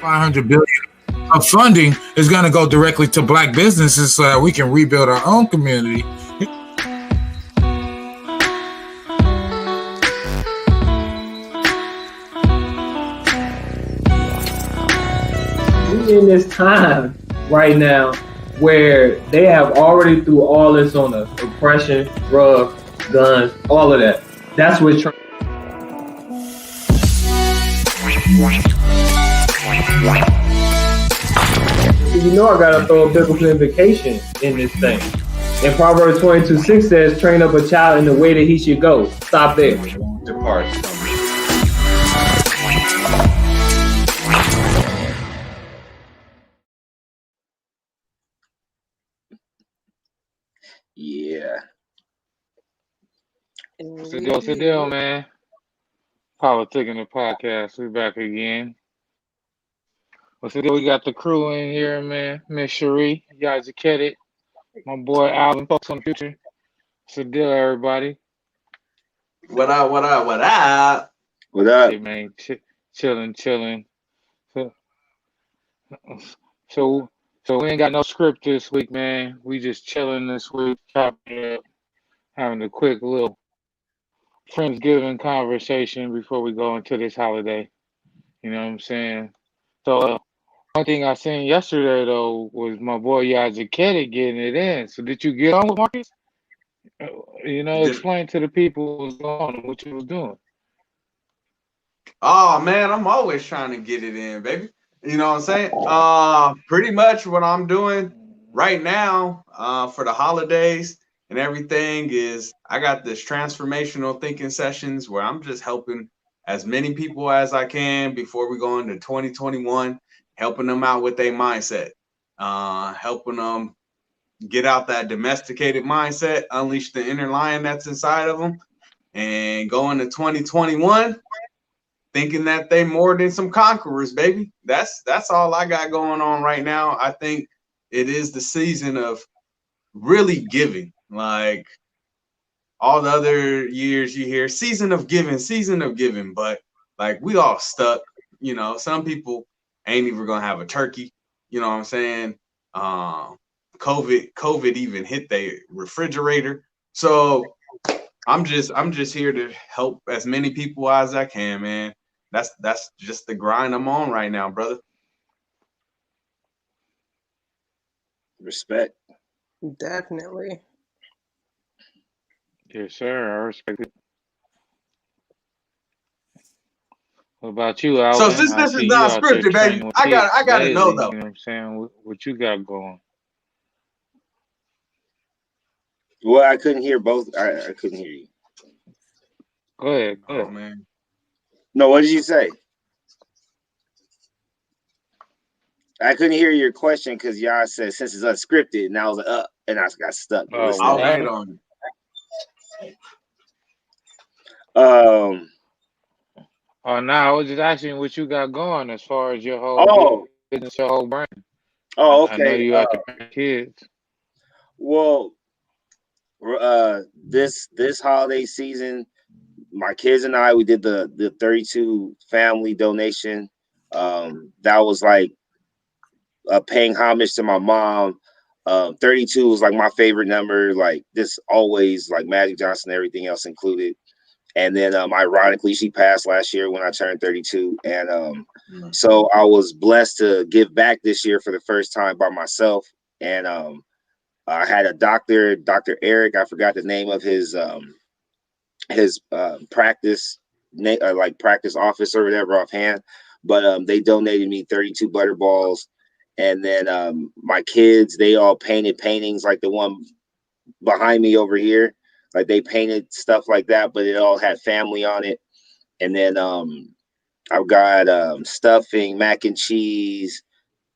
$500 billion of funding is going to go directly to Black businesses so that we can rebuild our own community. We in this time right now where they have already threw all this on us: oppression, drugs, guns, all of that. That's what. You know I gotta throw a biblical invocation in this thing. And Proverbs 22:6 says, train up a child in the way that he should go. Stop there. Depart. Yeah. What's the deal, man? PolitiKan the Podcast. We back again. What's the deal? We got the crew in here, man. Miss Cherie, y'all get it. My boy Alvin, Folks on the Future. What's the deal, everybody? What up, what up, what up? What up? Hey, man, chilling. So we ain't got no script this week, man. We just chilling this week, chopping up, having a quick little Friendsgiving conversation before we go into this holiday. You know what I'm saying? So one thing I seen yesterday though was my boy Yazaketi getting it in. So did you get on with Marcus? Explain to the people what was going on and what you was doing. Oh man, I'm always trying to get it in, baby. You know what I'm saying? Pretty much what I'm doing right now for the holidays and everything is I got this transformational thinking sessions where I'm just helping as many people as I can before we go into 2021, helping them out with their mindset, helping them get out that domesticated mindset, unleash the inner lion that's inside of them, and go into 2021 thinking that they more than some conquerors, baby. That's all I got going on right now. I think it is the season of really giving. Like all the other years you hear season of giving, but like we all stuck, some people ain't even gonna have a turkey, you know what I'm saying? COVID even hit their refrigerator. So I'm just here to help as many people as I can, man. That's just the grind I'm on right now, brother. Respect. Definitely. Yes, sir. I respect it. What about you, Alvin? So since this is not scripted, baby, I gotta know though. You know what I'm saying? What you got going? Well, I couldn't hear both. I couldn't hear you. Go ahead. Oh man. No, what did you say? I couldn't hear your question because y'all said since it's unscripted, and I was like, and I got stuck. I'll wait on you. No, I was just asking what you got going as far as your whole business, your whole brand. Oh, okay. I know you have the kids. Well, this holiday season, my kids and I, we did the 32 family donation. That was like paying homage to my mom. 32 was like my favorite number, like this always, like Magic Johnson, everything else included. And then ironically, she passed last year when I turned 32. And so I was blessed to give back this year for the first time by myself. And I had a doctor, Dr. Eric, I forgot the name of his practice, practice office or whatever offhand. But they donated me 32 Butterballs. And then my kids, they all painted paintings like the one behind me over here. Like they painted stuff like that, but it all had family on it. And then I've got stuffing, mac and cheese,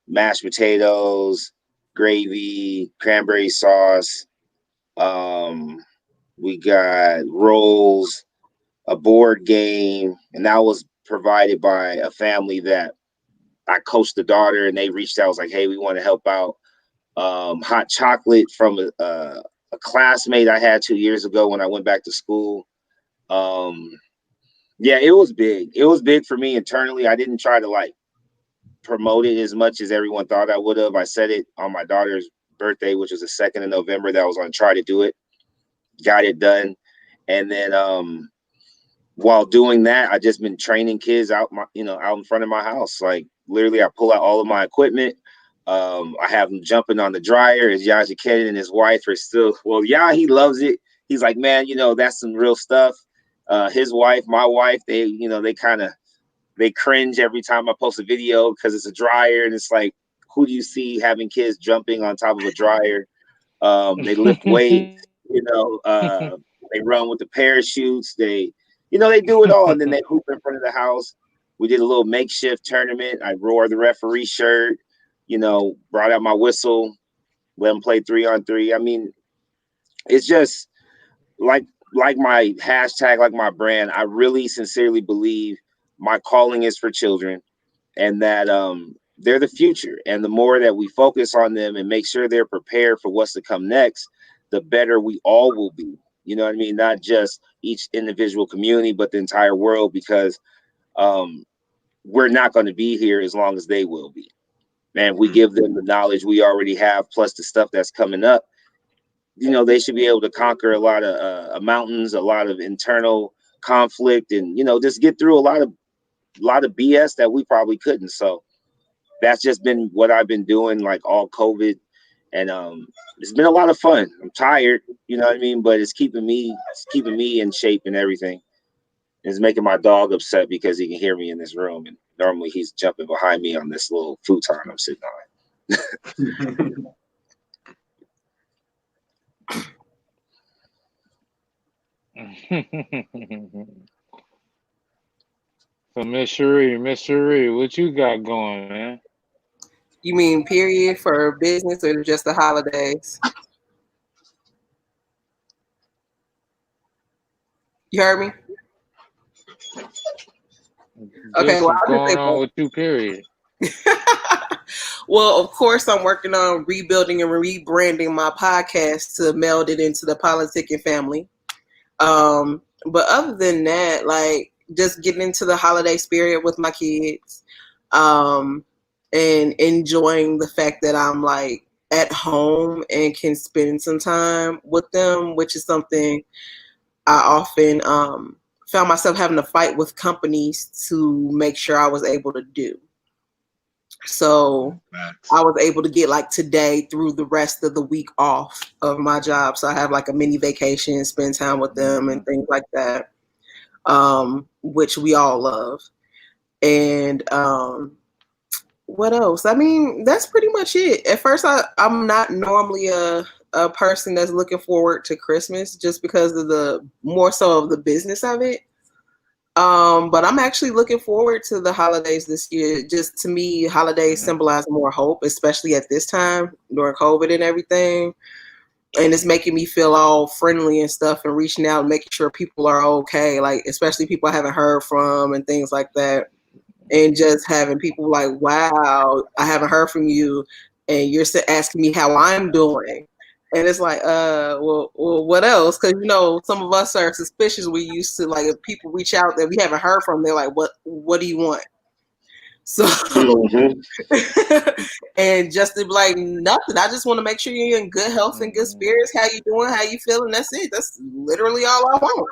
mashed potatoes, gravy, cranberry sauce. We got rolls, a board game, and that was provided by a family that I coached the daughter, and they reached out. I was like, "Hey, we want to help out." Hot chocolate from a classmate I had 2 years ago when I went back to school. Yeah, it was big. It was big for me internally. I didn't try to like promote it as much as everyone thought I would have. I said it on my daughter's birthday, which was the 2nd of November, that I was going to try to do it. Got it done. And then while doing that, I just been training kids out out in front of my house. Like literally I pull out all of my equipment. I have them jumping on the dryer. As Yaji Kedden and his wife are still, he loves it. He's like, man, that's some real stuff. His wife, my wife, they cringe every time I post a video because it's a dryer, and it's like, who do you see having kids jumping on top of a dryer? They lift weights, they run with the parachutes, they do it all, and then they hoop in front of the house. We did a little makeshift tournament. I wore the referee shirt, brought out my whistle, let them play 3-on-3. I mean, it's just like my hashtag, like my brand. I really sincerely believe my calling is for children, and that they're the future. And the more that we focus on them and make sure they're prepared for what's to come next, the better we all will be. You know what I mean? Not just each individual community, but the entire world, because we're not going to be here as long as they will be. And if we give them the knowledge we already have, plus the stuff that's coming up, they should be able to conquer a lot of mountains, a lot of internal conflict, and just get through a lot of BS that we probably couldn't. So that's just been what I've been doing, like all COVID, and it's been a lot of fun. I'm tired, you know what I mean, but it's keeping me in shape and everything. It's making my dog upset because he can hear me in this room, and normally he's jumping behind me on this little futon I'm sitting on. So Miss Cherie, what you got going, man? You mean period for business or just the holidays? You heard me? Okay, well, what's going on with you, period? Well, of course, I'm working on rebuilding and rebranding my podcast to meld it into the PolitiKan family. But other than that, like just getting into the holiday spirit with my kids, and enjoying the fact that I'm like at home and can spend some time with them, which is something I often found myself having to fight with companies to make sure I was able to do. So I was able to get like today through the rest of the week off of my job. So I have like a mini vacation, spend time with them and things like that, which we all love. And what else? I mean, that's pretty much it. At first, I'm not normally a person that's looking forward to Christmas just because of the more so of the business of it. But I'm actually looking forward to the holidays this year. Just to me, holidays symbolize more hope, especially at this time during COVID and everything. And it's making me feel all friendly and stuff and reaching out and making sure people are okay, like especially people I haven't heard from and things like that. And just having people like, wow, I haven't heard from you and you're still asking me how I'm doing. And it's like, well, what else? Because, some of us are suspicious. We used to, like, if people reach out that we haven't heard from, they're like, what do you want? So, and just to be like, nothing. I just want to make sure you're in good health and good spirits. How you doing? How you feeling? That's it. That's literally all I want.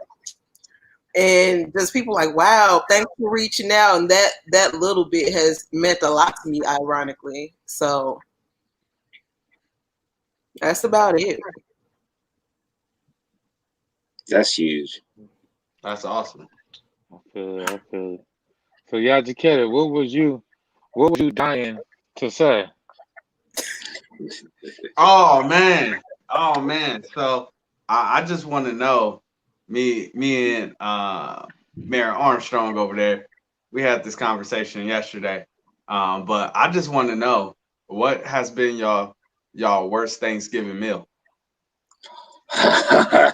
And just people like, wow, thanks for reaching out. And that little bit has meant a lot to me, ironically. So that's about it. That's huge. That's awesome. I feel it. So Yaji Kedden, what was you dying to say? Oh man. So I just want to know, me and Mayor Armstrong over there, we had this conversation yesterday. But I just want to know what has been y'all worst Thanksgiving meal. I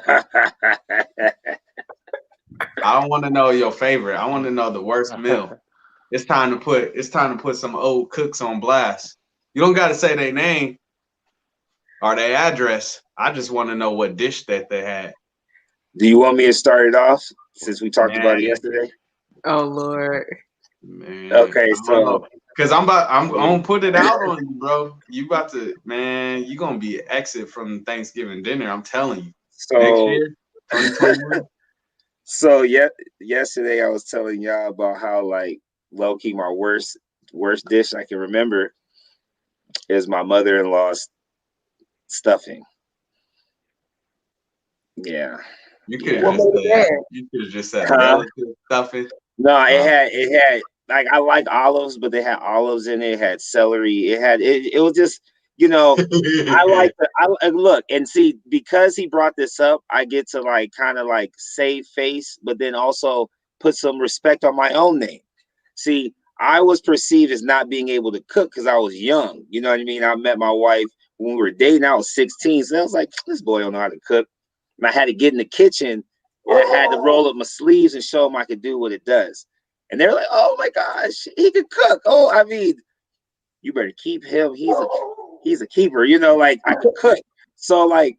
don't want to know your favorite. I want to know the worst meal. It's time to put some old cooks on blast. You don't got to say their name or their address. I just want to know what dish that they had. Do you want me to start it off since we talked about it yesterday? Oh Lord. Man, okay, so because I'm gonna put it out on you, bro. You about to, man, you gonna be an exit from Thanksgiving dinner. I'm telling you. So next year, 2021. So yesterday I was telling y'all about how like low key my worst dish I can remember is my mother-in-law's stuffing. Yeah. You could have just said relative stuffing. No, it had like I like olives, but they had olives in it. It had celery. It was just, you know, I look and see, because he brought this up, I get to like kind of like save face, but then also put some respect on my own name. See, I was perceived as not being able to cook because I was young. You know what I mean? I met my wife when we were dating. I was 16, so I was like, this boy don't know how to cook. And I had to get in the kitchen and I had to roll up my sleeves and show them I could do what it does. And they're like, oh my gosh, he can cook. Oh, I mean, you better keep him. He's a keeper, you know, like I could cook. So like,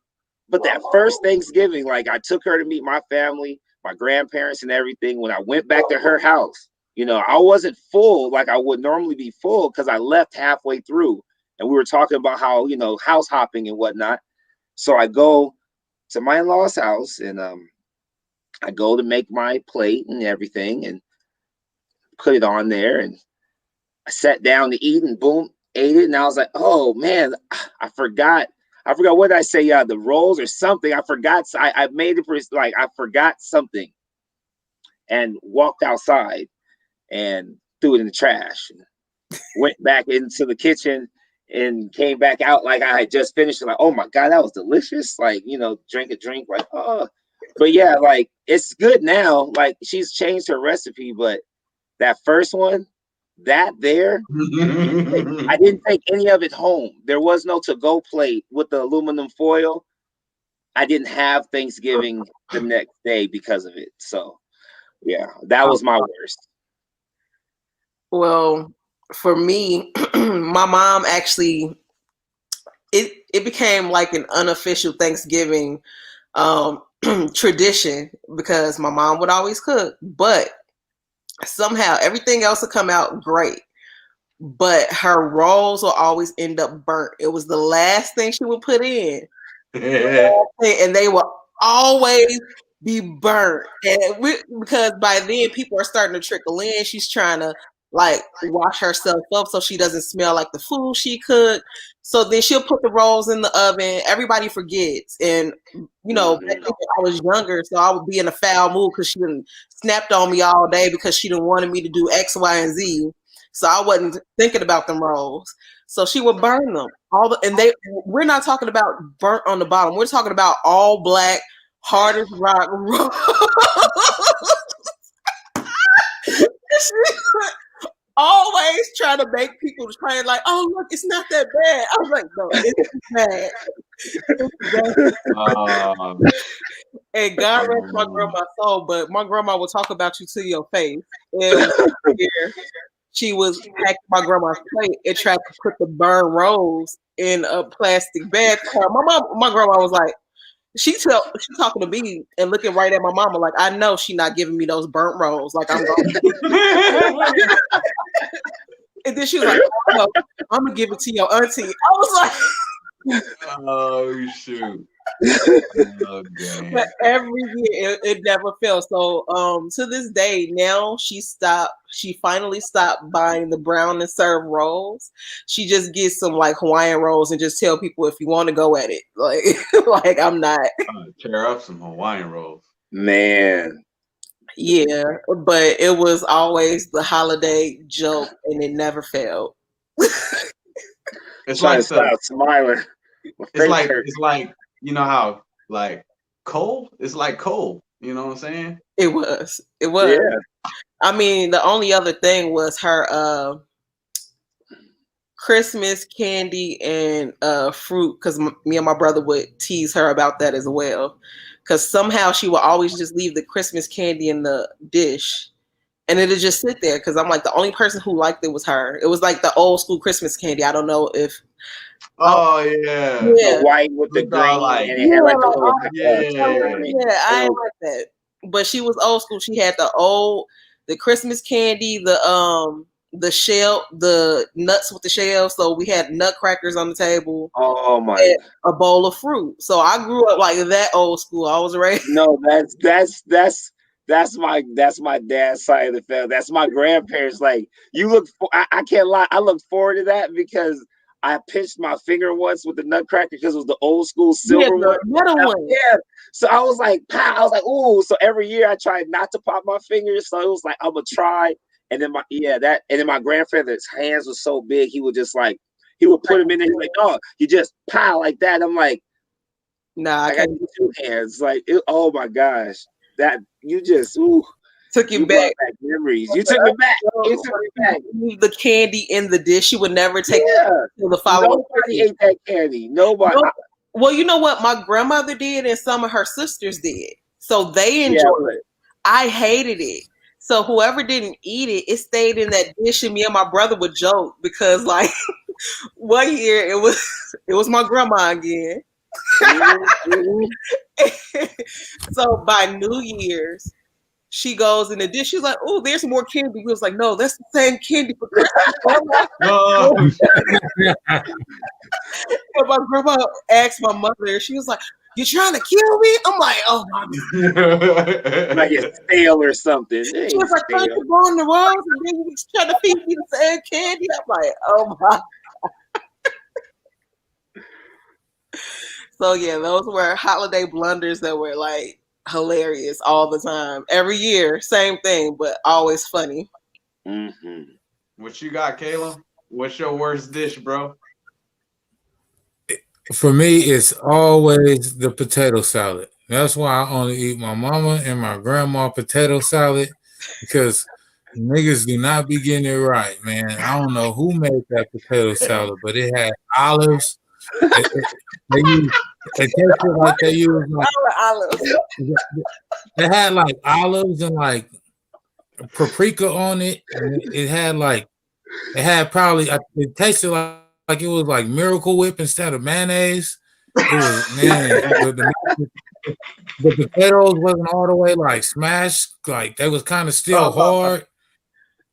but that first Thanksgiving, like I took her to meet my family, my grandparents and everything. When I went back to her house, you know, I wasn't full like I would normally be full because I left halfway through. And we were talking about how, you know, house hopping and whatnot. So I go to my in-laws' house and I go to make my plate and everything and put it on there. And I sat down to eat and boom, ate it. And I was like, oh man, I forgot what did I say? Yeah, the rolls or something. I forgot. I made it for like, I forgot something and walked outside and threw it in the trash. And went back into the kitchen and came back out like I had just finished. Like, oh my God, that was delicious. Like, you know, drink a drink, like, oh. But yeah, like it's good now. Like she's changed her recipe, but that first one, that there, I didn't take any of it home. There was no to-go plate with the aluminum foil. I didn't have Thanksgiving the next day because of it. So yeah, that was my worst. Well, for me, my mom actually, it became like an unofficial Thanksgiving tradition because my mom would always cook, but somehow everything else would come out great. But her rolls will always end up burnt. It was the last thing she would put in. And they will always be burnt. And because by then people are starting to trickle in. She's trying to like wash herself up so she doesn't smell like the food she cooked. So then she'll put the rolls in the oven. Everybody forgets. And, you know, I was younger, so I would be in a foul mood because she done snapped on me all day because she didn't want me to do X, Y, and Z. So I wasn't thinking about them rolls. So she would burn them. We're not talking about burnt on the bottom. We're talking about all black, hard as rock rolls. Always trying to make people trying like, oh look, it's not that bad. I was like, no, it's bad. And God rest my grandma's soul, but my grandma will talk about you to your face. And she was packing my grandma's plate and tried to put the burned rolls in a plastic bag. My grandma was like, she talking to me and looking right at my mama like, I know she not giving me those burnt rolls. Like I'm going. And then she was like, oh, no, I'm gonna give it to your auntie. I was like, oh shoot. Oh, but every year it never fails. So to this day now she finally stopped buying the brown and serve rolls. She just gets some like Hawaiian rolls and just tell people if you want to go at it. Like I'm not tear up some Hawaiian rolls. Man. Yeah, but it was always the holiday joke and it never failed. It's like smiling. It's like you know how like coal? It's like coal. You know what I'm saying? It was. Yeah. I mean, the only other thing was her Christmas candy and fruit, because me and my brother would tease her about that as well. Because somehow she would always just leave the Christmas candy in the dish, and it'd just sit there. Because I'm like, the only person who liked it was her. It was like the old school Christmas candy. I don't know if. Oh yeah. The white with the green, like, and it had like a little yeah, I ain't like that. But she was old school. She had the Christmas candy, the shell, the nuts with the shell. So we had nutcrackers on the table. Oh my! A bowl of fruit. So I grew up like that old school. I was raised. No, that's my dad's side of the family. That's my grandparents. Like I can't lie. I look forward to that because I pinched my finger once with the nutcracker because it was the old school silver one. Yeah. So I was like, pow. I was like, ooh. So every year I tried not to pop my fingers. So it was like, I'm gonna try. And then my grandfather's hands were so big, he would just like, he would put them in there. He's like, oh, you just pow like that. I'm like, nah, I got 2 hands. Like, oh my gosh, that you just took you back memories. You took me back. You took me back. The candy in the dish, you would never take it till the following. Nobody ate that candy. Nobody. Well, you know what? My grandmother did, and some of her sisters did. So they enjoyed it. I hated it. So whoever didn't eat it, it stayed in that dish, and me and my brother would joke because, like, one year it was my grandma again. So by New Year's, she goes in the dish. She's like, "Oh, there's more candy." We was like, "No, that's the same candy for Christmas." And my grandma asked my mother. She was like, "You trying to kill me?" I'm like, "Oh my God." Like it's stale or something. She was like, "Trying to go on the road and then you trying to feed me the same candy." I'm like, "Oh my God." So yeah, those were holiday blunders that were like hilarious all the time. Every year, same thing, but always funny. Mm-hmm. What you got, Kayla? What's your worst dish, bro? For me, it's always the potato salad. That's why I only eat my mama and my grandma potato salad, because niggas do not be getting it right, man. I don't know who made that potato salad, but it had olives. It tasted like they used like Olives. it had like olives and like paprika on it. And it tasted like it was like Miracle Whip instead of mayonnaise. It was, man, the potatoes wasn't all the way like smashed. Like they was kind of still hard.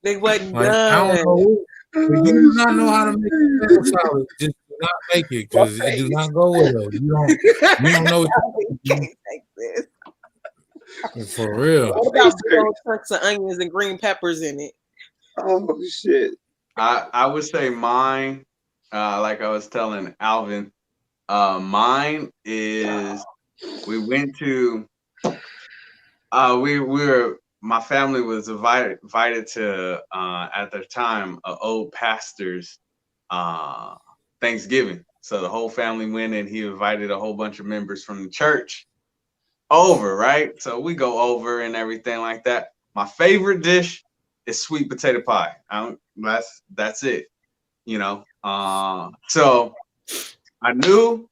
They wasn't like, done. I don't know. If you do not know how to make potato salad, just do not make it because it do not go well. You don't know what you can't make this. For real. What about chunks of onions and green peppers in it? Oh shit. I would say mine, like I was telling Alvin, mine is we went to my family was invited to at the time an old pastor's Thanksgiving. So the whole family went and he invited a whole bunch of members from the church over, right? So we go over and everything like that. My favorite dish is sweet potato pie. That's it, you know. So I knew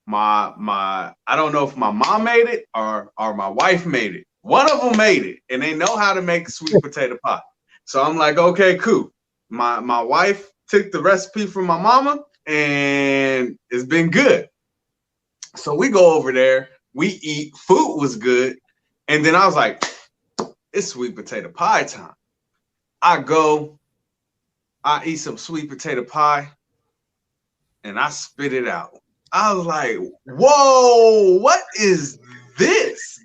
my I don't know if my mom made it or my wife made it. One of them made it, and they know how to make sweet potato pie. So I'm like, okay, cool. My wife took the recipe from my mama, and it's been good. So we go over there, we eat, food was good, and then I was like, it's sweet potato pie time. I eat some sweet potato pie, and I spit it out. I was like, whoa, what is this?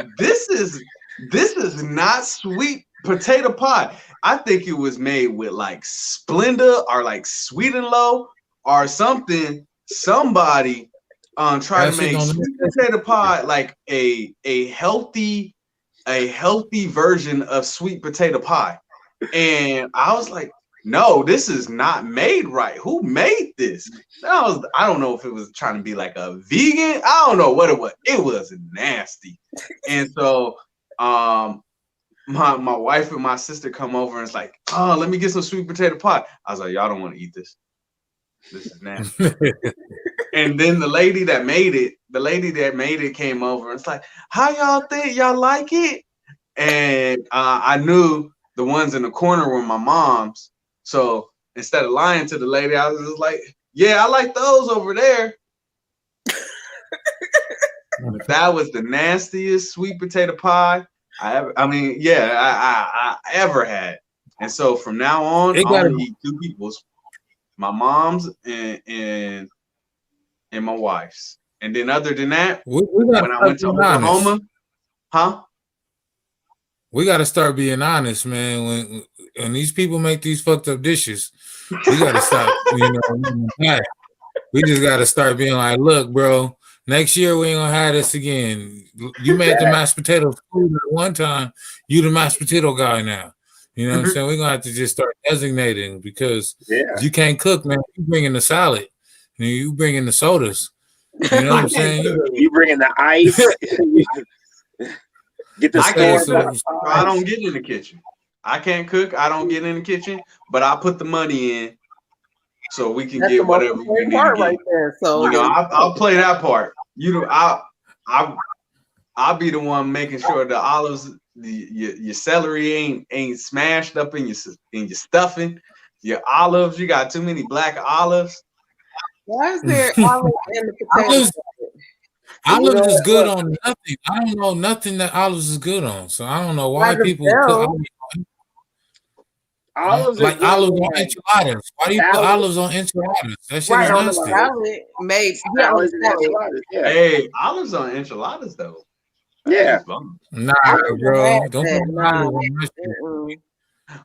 This is not sweet potato pie. I think it was made with like Splenda or like Sweet and Low or something. Somebody tried to make sweet potato pie like a healthy version of sweet potato pie. And I was like, no, this is not made right. Who made this? I don't know if it was trying to be like a vegan. I don't know what it was. It was nasty. And so my my wife and my sister come over and it's like, oh, let me get some sweet potato pie. I was like, y'all don't want to eat this. This is nasty. And then the lady that made it came over and it's like, how y'all think? Y'all like it? And I knew the ones in the corner were my mom's. So instead of lying to the lady, I was just like, yeah, I like those over there. That was the nastiest sweet potato pie I ever had. And so from now on, I'm gonna eat two people's, my mom's and my wife's. And then other than that, when I went to Oklahoma, we got to start being honest, man. When these people make these fucked up dishes, we got to stop. We just got to start being like, look, bro. Next year we ain't gonna have this again. You made the mashed potato food at one time. You the mashed potato guy now. You know what I'm saying? We're gonna have to just start designating because you can't cook, man. You bring in the salad, and you bring in the sodas. You know what I'm saying? You bring in the ice. Get the I don't get in the kitchen. I can't cook. I don't get in the kitchen, but I put the money in so we can get whatever we need to get. Right there. So I'll play that part. I'll be the one making sure the olives, your celery ain't smashed up in your stuffing. Your olives, you got too many black olives. Why is there olives in the potatoes? Olives is good on nothing. I don't know nothing that olives is good on. So I don't know why people put olives like olives on enchiladas. Why do you put olives on enchiladas? That shit is nasty. Hey, olives on enchiladas though. Yeah. Nah, bro. Don't put olives on that shit.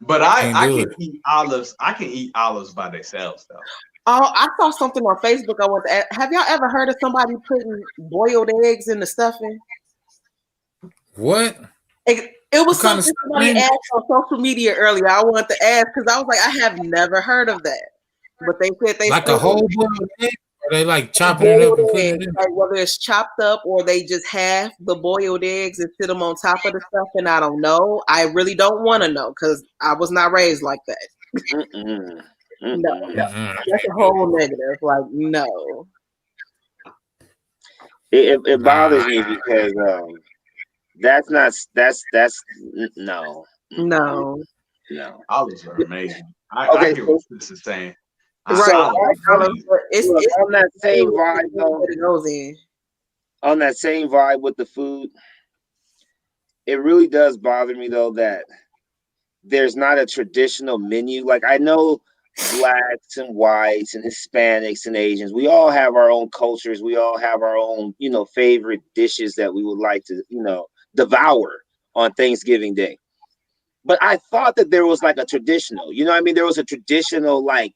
But I can eat olives. I can eat olives by themselves though. Oh, I saw something on Facebook. I want to ask, have y'all ever heard of somebody putting boiled eggs in the stuffing? What? It was something somebody asked on social media earlier. I wanted to ask because I was like, I have never heard of that. But they said they like a whole boiled egg, or they like chopping it up and putting it in. Like whether it's chopped up or they just half the boiled eggs and sit them on top of the stuffing. I don't know. I really don't want to know because I was not raised like that. No, that's a whole negative. Like, no. It bothers me because that's no. Olives are amazing. I get what this is saying. Right. On that same vibe, though. On that same vibe with the food, it really does bother me though that there's not a traditional menu. Like I know Blacks and whites and Hispanics and Asians, we all have our own cultures. We all have our own, favorite dishes that we would like to, devour on Thanksgiving Day. But I thought that there was like a traditional, there was a traditional like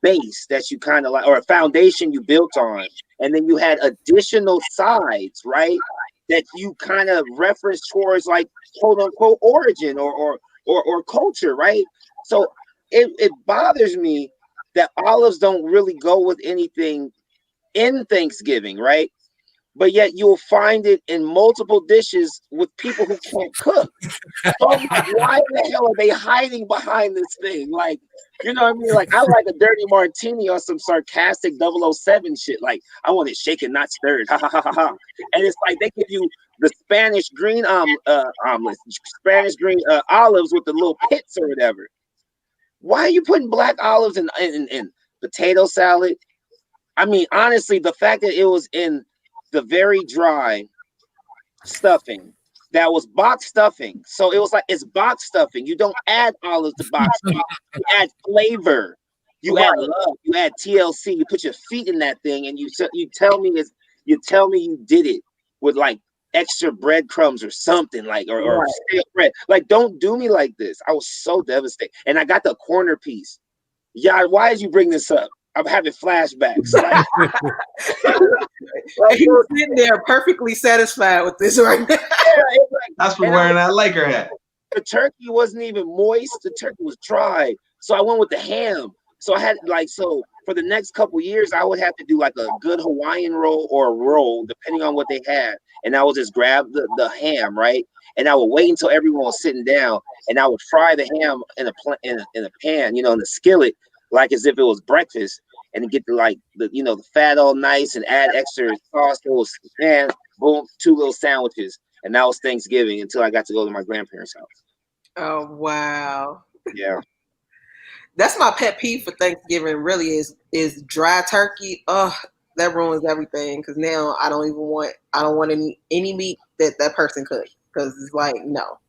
base that you kind of like, or a foundation you built on, and then you had additional sides, right? That you kind of reference towards like quote unquote origin or culture, right? So it bothers me that olives don't really go with anything in Thanksgiving, right? But yet you'll find it in multiple dishes with people who can't cook. So I'm like, why the hell are they hiding behind this thing? Like, you know what I mean? Like, I like a dirty martini or some sarcastic 007 shit. Like, I want it shaken, not stirred. Ha ha ha ha ha. And it's like they give you the Spanish green omelets, Spanish green olives with the little pits or whatever. Why are you putting black olives in potato salad? I mean, honestly, the fact that it was in the very dry stuffing that was box stuffing. So it was like, it's box stuffing. You don't add olives to box stuffing. You add flavor. You add love. You add TLC. You put your feet in that thing, and you tell me you did it with like extra breadcrumbs or something, like or stale bread. Like, don't do me like this. I was so devastated. And I got the corner piece. Yeah, why did you bring this up? I'm having flashbacks. Like, he's sitting there perfectly satisfied with this right now. That's for wearing that Laker hat. The turkey wasn't even moist. The turkey was dry. So I went with the ham. So I had for the next couple years, I would have to do like a good Hawaiian roll or a roll, depending on what they had. And I would just grab the ham, right? And I would wait until everyone was sitting down, and I would fry the ham in a pan, in the skillet, like as if it was breakfast, and get the fat all nice and add extra sauce. It was, man, boom, 2 little sandwiches, and that was Thanksgiving until I got to go to my grandparents' house. Oh wow. Yeah. That's my pet peeve for Thanksgiving. Really is dry turkey. Oh, that ruins everything. Because now I don't want any meat that person cooked. Because it's like no.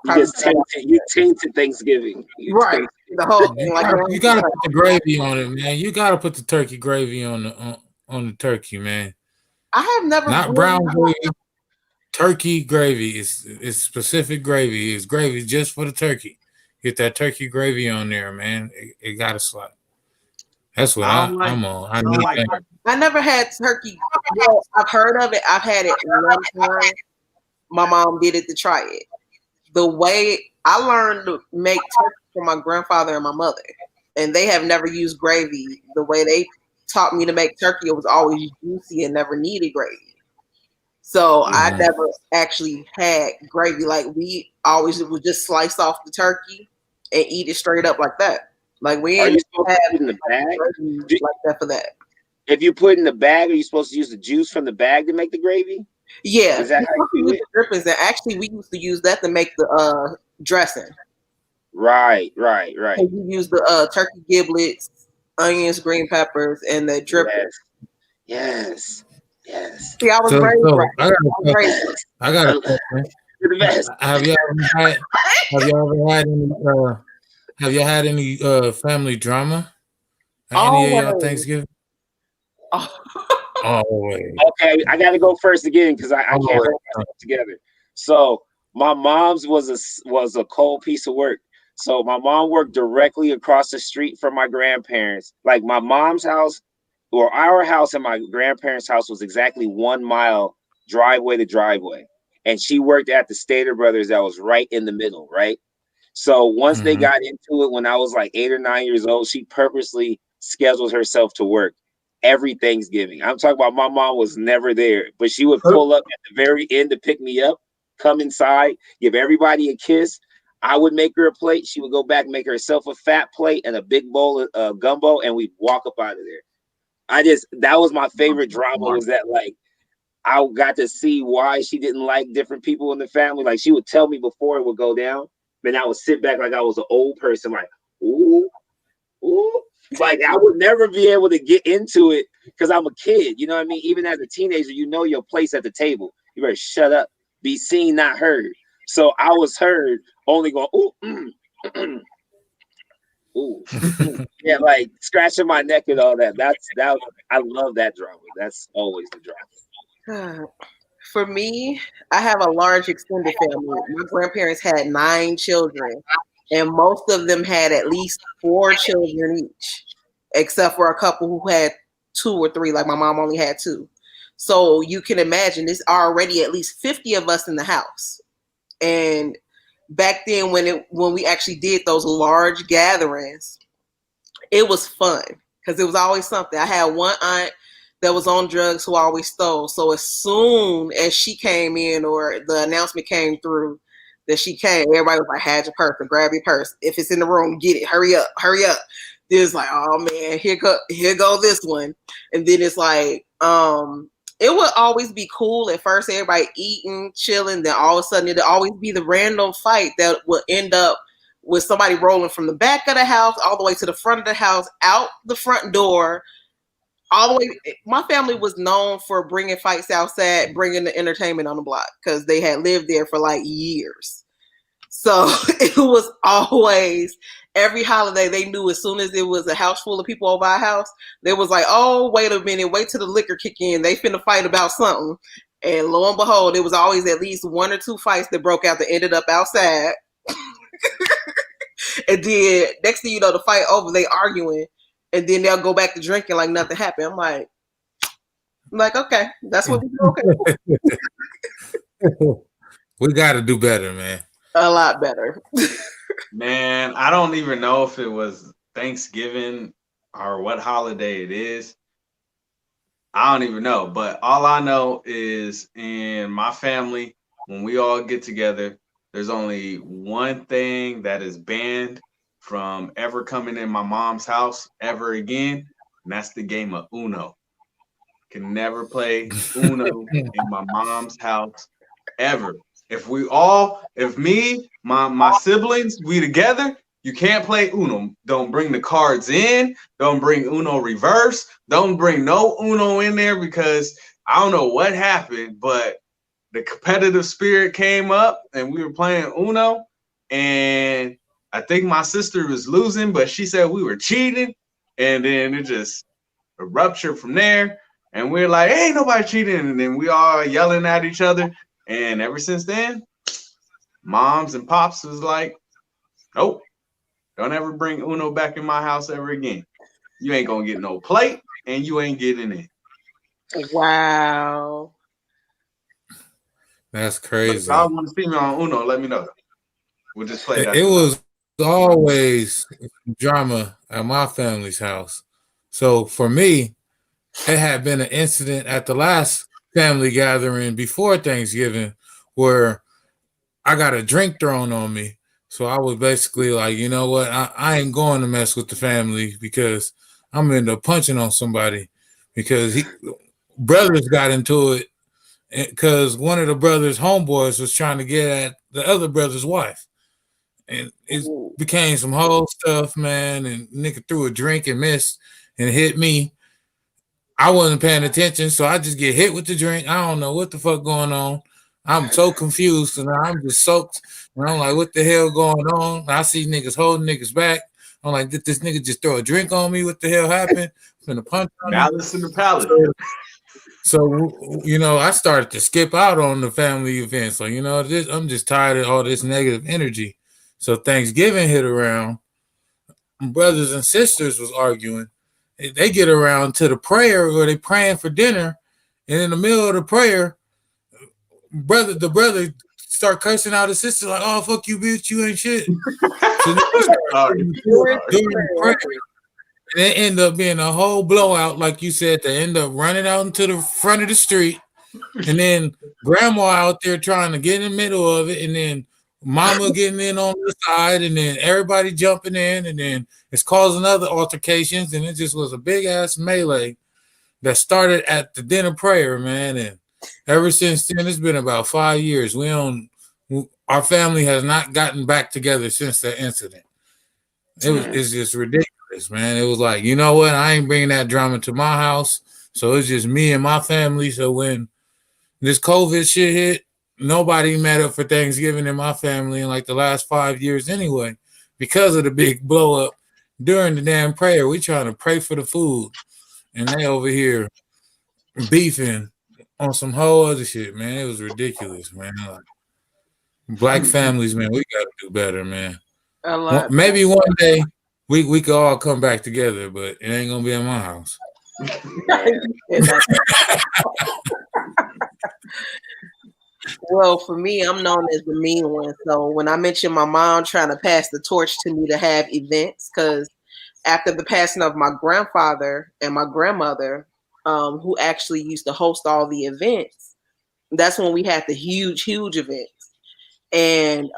You tainted Thanksgiving. Right. The whole thing. You gotta put the gravy on it, man. You gotta put the turkey gravy on the turkey, man. I have never not brown gravy. Turkey gravy is specific gravy. It's gravy just for the turkey. Get that turkey gravy on there, man. It gotta slap. That's what I'm on. I never had turkey. Well, I've heard of it. I've had it one time. My mom did it to try it. The way I learned to make turkey from my grandfather and my mother, and they have never used gravy. The way they taught me to make turkey, it was always juicy and never needed gravy. So I never actually had gravy. Like we always would just slice off the turkey and eat it straight up like that. Like we ain't supposed to put it in the bag like that for that. If you put it in the bag, are you supposed to use the juice from the bag to make the gravy? Yeah, is that how you do it? Drippings, and actually, we used to use that to make the dressing. Right. So we use the turkey giblets, onions, green peppers, and the dripping. Yes. See, I was raised right. I got a question. You're the best. Have you ever had any family drama at any of y'all Thanksgiving? Always. Okay, I got to go first again because I can't hold myself together. So my mom's was a cold piece of work. So my mom worked directly across the street from my grandparents. Like my mom's house, or our house and my grandparents' house was exactly 1 mile driveway to driveway. And she worked at the Stater Brothers that was right in the middle, right? So once they got into it, when I was like 8 or 9 years old, she purposely scheduled herself to work every Thanksgiving. I'm talking about my mom was never there, but she would pull up at the very end to pick me up, come inside, give everybody a kiss. I would make her a plate. She would go back and make herself a fat plate and a big bowl of gumbo, and we'd walk up out of there. That was my favorite drama, was that like I got to see why she didn't like different people in the family. Like she would tell me before it would go down, then I would sit back like I was an old person, like, ooh. Like I would never be able to get into it because I'm a kid. You know what I mean? Even as a teenager, you know your place at the table. You better shut up, be seen, not heard. So I was heard, only going, ooh, ooh, yeah, like scratching my neck and all that. I love that drama. That's always the drama. For me, I have a large extended family. My grandparents had 9 children, and most of them had at least 4 children each, except for a couple who had 2 or 3. Like my mom only had 2. So you can imagine there's already at least 50 of us in the house. And back then, when we actually did those large gatherings, it was fun because it was always something. I had one aunt that was on drugs who always stole. So as soon as she came in or the announcement came through that she came, everybody was like, "Had your purse, grab your purse. If it's in the room, get it. Hurry up." There's like, "Oh man, here go this one." And then it's like, it would always be cool at first, everybody eating, chilling. Then all of a sudden, it'd always be the random fight that would end up with somebody rolling from the back of the house all the way to the front of the house, out the front door, all the way. My family was known for bringing fights outside, bringing the entertainment on the block because they had lived there for like years. So it was always, every holiday, they knew as soon as it was a house full of people over our house, they was like, "Oh, wait a minute, wait till the liquor kick in. They finna fight about something." And lo and behold, it was always at least 1 or 2 fights that broke out that ended up outside. And then next thing you know, the fight over, they arguing, and then they'll go back to drinking like nothing happened. I'm like, okay, that's what we do. Okay. We got to do better, man. A lot better. Man, I don't even know if it was Thanksgiving or what holiday it is. I don't even know. But all I know is in my family, when we all get together, there's only one thing that is banned from ever coming in my mom's house ever again, and that's the game of Uno. Can never play Uno in my mom's house ever. If me, my siblings, we together, you can't play Uno. Don't bring the cards in. Don't bring Uno reverse. Don't bring no Uno in there because I don't know what happened, but the competitive spirit came up and we were playing Uno. And I think my sister was losing, but she said we were cheating. And then it just ruptured from there. And we're like, hey, nobody cheating. And then we all yelling at each other. And ever since then, moms and pops was like, nope, don't ever bring Uno back in my house ever again. You ain't going to get no plate and you ain't getting in. Wow. That's crazy. If y'all want to see me on Uno, let me know. We'll just play that. It was always drama at my family's house. So for me, it had been an incident at the last family gathering before Thanksgiving where I got a drink thrown on me. So I was basically like, you know what? I ain't going to mess with the family because I'm going to end up punching on somebody because brothers got into it because one of the brothers' homeboys was trying to get at the other brother's wife. And it became some whole stuff, man. And nigga threw a drink and missed and hit me. I wasn't paying attention, so I just get hit with the drink. I don't know what the fuck going on. I'm so confused, and I'm just soaked. And I'm like, what the hell going on? I see niggas holding niggas back. I'm like, did this nigga just throw a drink on me? What the hell happened? I'm gonna punch on Malice in the palace. So, you know, I started to skip out on the family events. So, you know, I'm just tired of all this negative energy. So Thanksgiving hit around. Brothers and sisters was arguing. They get around to the prayer where they praying for dinner, and in the middle of the prayer, the brother start cursing out his sister like, "Oh fuck you, bitch, you ain't shit." So during the prayer, and it ended up being a whole blowout, like you said. They end up running out into the front of the street, and then grandma out there trying to get in the middle of it, and then mama getting in on the side, and then everybody jumping in, and then it's causing other altercations, and it just was a big ass melee that started at the dinner prayer, man. And ever since then, it's been about 5 years. Our family has not gotten back together since that incident. It's just ridiculous, man. It was like, you know what? I ain't bringing that drama to my house, so it's just me and my family. So when this COVID shit hit, nobody met up for Thanksgiving in my family in like the last 5 years anyway, because of the big blow up during the damn prayer. We trying to pray for the food, and they over here beefing on some whole other shit, man. It was ridiculous, man. Like, black families, man, we got to do better, man. Maybe one day we could all come back together, but it ain't gonna be in my house. Well, for me, I'm known as the mean one. So when I mentioned my mom trying to pass the torch to me to have events, because after the passing of my grandfather and my grandmother, who actually used to host all the events, that's when we had the huge events. And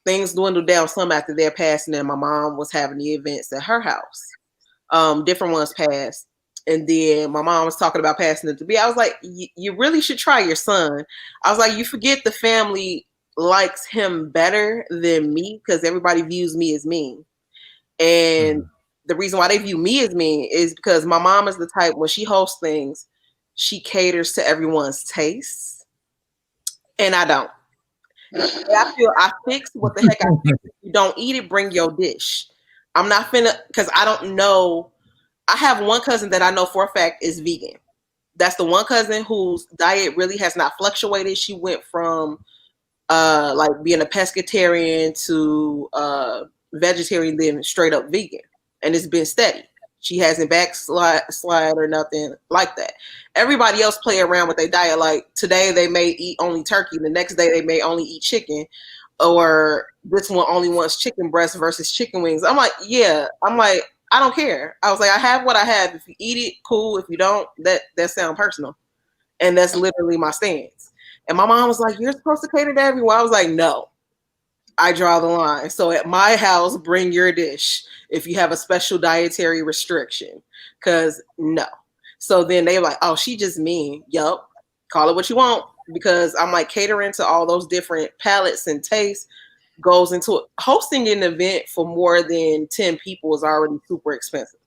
things dwindled down some after their passing, and my mom was having the events at her house. Different ones passed. And then my mom was talking about passing it to me. I was like, you really should try your son. I was like, you forget the family likes him better than me because everybody views me as mean. And the reason why they view me as mean is because my mom is the type, when she hosts things, she caters to everyone's tastes. And I don't. I feel I fix what the heck I fix. If you don't eat it, bring your dish. I'm not finna, because I don't know. I have one cousin that I know for a fact is vegan. That's the one cousin whose diet really has not fluctuated. She went from like being a pescatarian to vegetarian, then straight up vegan. And it's been steady. She hasn't backslide or nothing like that. Everybody else play around with their diet. Like today they may eat only turkey. The next day they may only eat chicken. Or this one only wants chicken breast versus chicken wings. I'm like, yeah. I'm like, I don't care. I was like, I have what I have. If you eat it, cool. If you don't, that sounds personal. And that's literally my stance. And my mom was like, you're supposed to cater to everyone. I was like, no, I draw the line. So at my house, bring your dish if you have a special dietary restriction. Because no. So then they were like, oh, she just mean. Yup. Call it what you want. Because I'm like catering to all those different palates and tastes goes into it. Hosting an event for more than 10 people is already super expensive.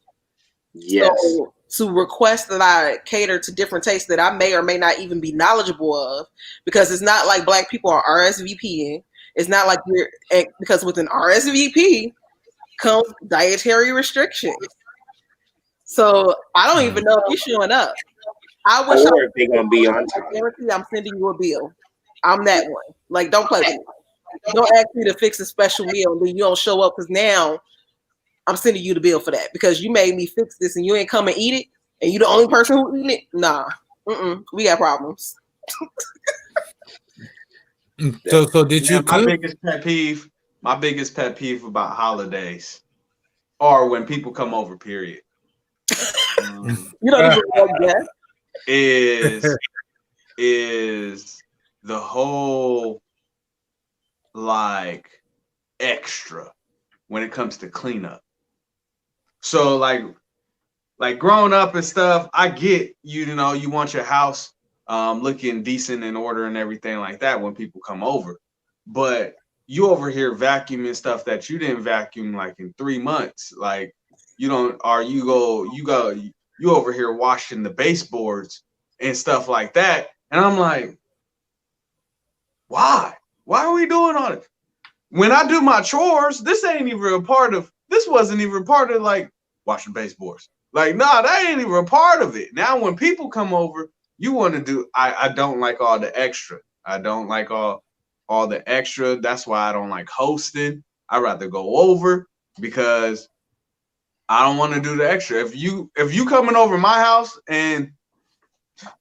Yes. So to request that I cater to different tastes that I may or may not even be knowledgeable of, because it's not like Black people are RSVPing. It's not like because with an RSVP comes dietary restrictions. So I don't even know if you're showing up. I wish or if they're gonna be on time. I'm sending you a bill. I'm that one. Like, don't play with me. Don't ask me to fix a special meal and then you don't show up because now I'm sending you the bill for that because you made me fix this and you ain't come and eat it and you the only person who eating it. Nah, we got problems. So did you? My biggest pet peeve about holidays, or when people come over. Period. You don't even know that. Is the whole like extra when it comes to cleanup. So like growing up and stuff, I get you know you want your house looking decent in order and everything like that when people come over, but you over here vacuuming stuff that you didn't vacuum like in 3 months. Like you over here washing the baseboards and stuff like that. And I'm like, why? Why are we doing all this? When I do my chores, this wasn't even a part of like washing baseboards. Like, nah, that ain't even a part of it. Now when people come over, you want to do, I don't like all the extra. I don't like all the extra. That's why I don't like hosting. I'd rather go over because I don't want to do the extra. If you coming over my house and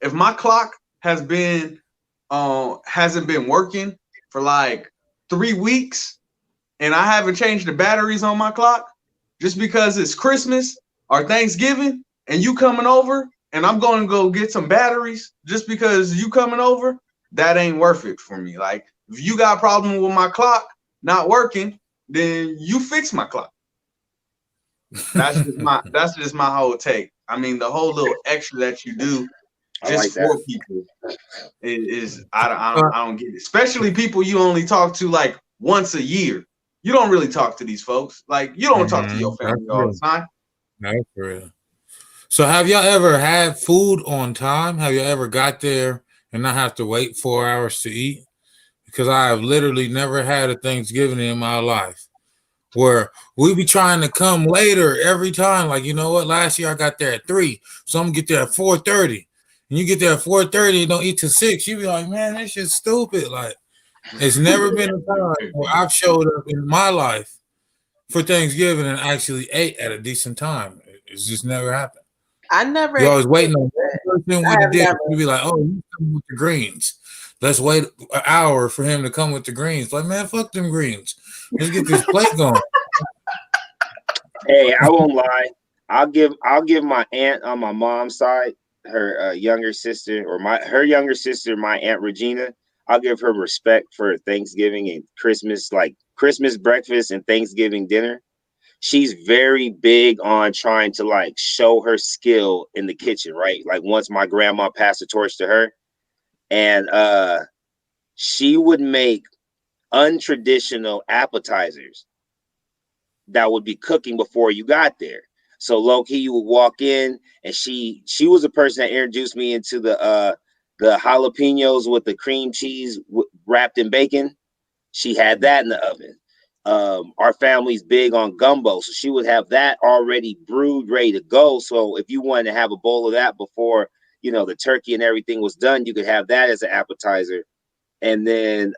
if my clock hasn't been working for like 3 weeks and I haven't changed the batteries on my clock just because it's Christmas or Thanksgiving and you coming over and I'm going to go get some batteries just because you coming over, that ain't worth it for me. Like if you got a problem with my clock not working, then you fix my clock. That's just my whole take. I mean, the whole little extra that you do just for people is I don't get it. Especially people you only talk to like once a year. You don't really talk to these folks. Like you don't talk to your family all the time. That's real. So have y'all ever had food on time? Have you ever got there and not have to wait 4 hours to eat? Because I have literally never had a Thanksgiving in my life where we be trying to come later every time. Like, you know what? Last year I got there at 3, so I'm gonna get there at 4:30. And you get there at 4:30 and don't eat till 6. You be like, man, this shit's stupid. Like, it's never been a time where I've showed up in my life for Thanksgiving and actually ate at a decent time. It's just never happened. I never. You're always waiting on one person with the dish. You be like, oh, you come with the greens. Let's wait an hour for him to come with the greens. Like, man, fuck them greens. Let's get this plate going. Hey, I won't lie. I'll give my aunt on my mom's side, her younger sister, or her younger sister, my Aunt Regina. I'll give her respect for Thanksgiving and Christmas, like Christmas breakfast and Thanksgiving dinner. She's very big on trying to like show her skill in the kitchen, right? Like once my grandma passed the torch to her, and she would make untraditional appetizers that would be cooking before you got there. So low key, you would walk in, and she was the person that introduced me into the jalapenos with the cream cheese wrapped in bacon. She had that in the oven. Our family's big on gumbo, so she would have that already brewed, ready to go. So if you wanted to have a bowl of that before, you know, the turkey and everything was done, you could have that as an appetizer. And then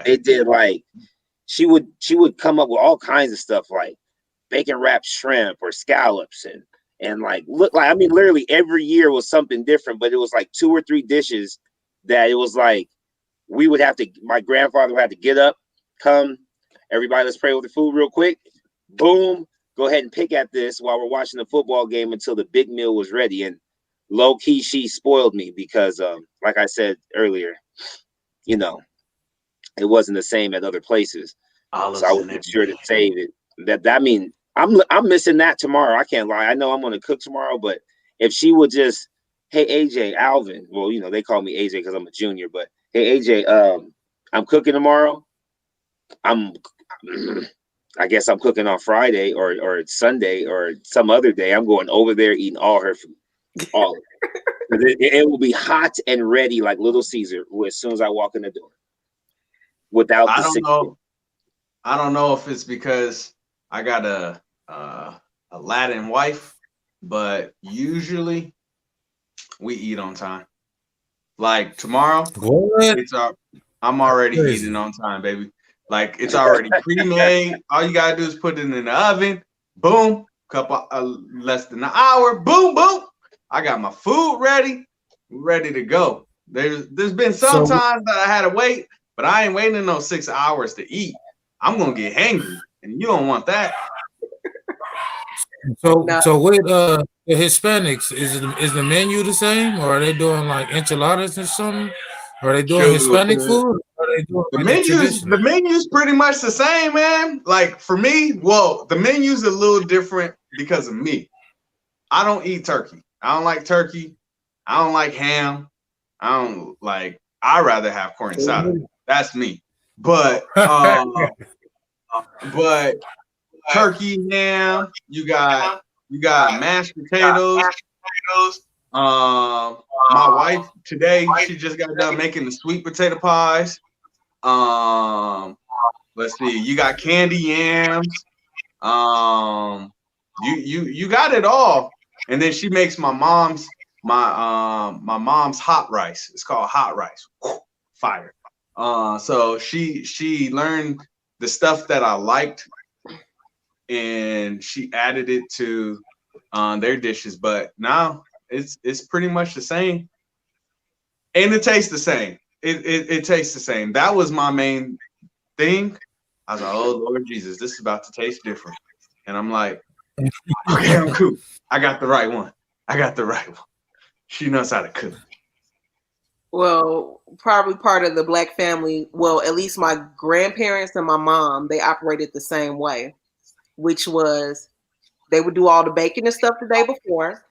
it did like she would come up with all kinds of stuff like bacon wrapped shrimp or scallops and like look like, I mean, literally every year was something different, but it was like 2 or 3 dishes that it was like my grandfather would have to get up, come, everybody, let's pray with the food real quick. Boom, go ahead and pick at this while we're watching the football game until the big meal was ready. And low key, she spoiled me because, like I said earlier, you know, it wasn't the same at other places. So I was sure to save it. That mean I'm missing that tomorrow. I can't lie. I know I'm gonna cook tomorrow, but if she would just, hey AJ, Alvin, well, you know, they call me AJ because I'm a junior, but hey AJ, I'm cooking tomorrow. I guess I'm cooking on Friday or Sunday or some other day. I'm going over there eating all her food. All of it. It will be hot and ready like Little Caesar as soon as I walk in the door. Without I don't know if it's because I got a Latin wife, but usually we eat on time. Like tomorrow, I'm already eating on time, baby. Like it's already pre-made. All you gotta do is put it in the oven. Boom, less than an hour. Boom, boom. I got my food ready to go. There's been some times that I had to wait, but I ain't waiting no 6 hours to eat. I'm gonna get hangry, and you don't want that. So with the Hispanics, is the menu the same, or are they doing like enchiladas or something? Or are they doing Hispanic food? Or are they doing the menu's pretty much the same, man. Like for me, well, the menu's a little different because of me. I don't eat turkey. I don't like turkey. I don't like ham. I'd rather have corn salad. That's me. But turkey, ham, you got mashed potatoes. My wife today, she just got done making the sweet potato pies. Let's see, you got candy yams. You got it all. And then she makes my mom's hot rice. It's called hot rice. Fire. So she learned the stuff that I liked, and she added it to their dishes. But now it's pretty much the same, and it tastes the same. It tastes the same. That was my main thing. I was like, oh Lord Jesus, this is about to taste different. And I'm like, okay, I'm cool. I got the right one. She knows how to cook. Well, probably part of the Black family, well, at least my grandparents and my mom, they operated the same way, which was they would do all the baking and stuff the day before.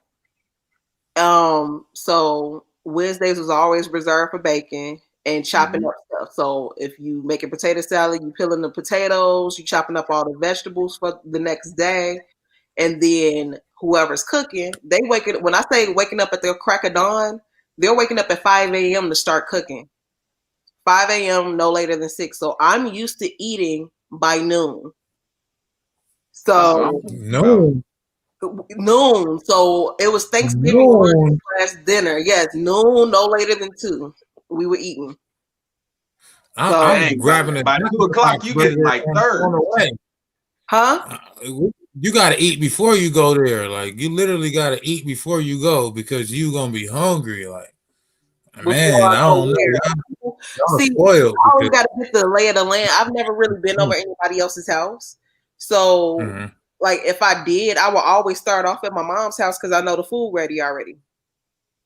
So Wednesdays was always reserved for baking and chopping up stuff. So if you make a potato salad, you peeling the potatoes, you chopping up all the vegetables for the next day. And then whoever's cooking, when I say waking up at the crack of dawn, they're waking up at 5 a.m. to start cooking. 5 a.m. no later than 6. So I'm used to eating by noon. So noon. So it was Thanksgiving last dinner. Yes, noon, no later than 2. We were eating. I'm grabbing it by 2 o'clock. You get like third. Huh? You got to eat before you go there. Like you literally got to eat before you go because you gonna be hungry. Like man, I don't know. See, I always got to get the lay of the land. I've never really been over anybody else's house, so like if I did, I would always start off at my mom's house because I know the food ready already.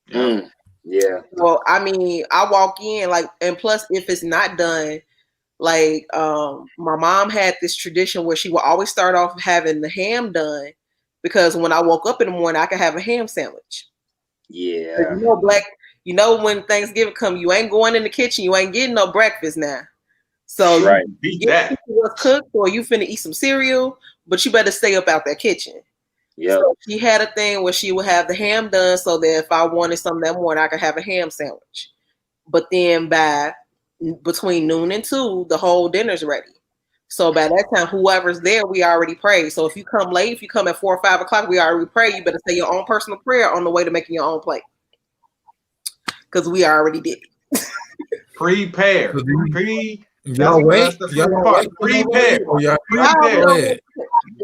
Yeah. Well, I mean, I walk in and plus if it's not done. Like my mom had this tradition where she would always start off having the ham done because when I woke up in the morning, I could have a ham sandwich. Yeah. You know, when Thanksgiving come, you ain't going in the kitchen, you ain't getting no breakfast now. So you get what's cooked, or you finna eat some cereal, but you better stay up out that kitchen. Yeah. So she had a thing where she would have the ham done so that if I wanted something that morning, I could have a ham sandwich. But then between noon and 2, the whole dinner's ready. So by that time, whoever's there, we already prayed. So if you come late, if you come at 4 or 5 o'clock, we already pray. You better say your own personal prayer on the way to making your own plate. Because we already did it. Prepare. Y'all wait. Prepare.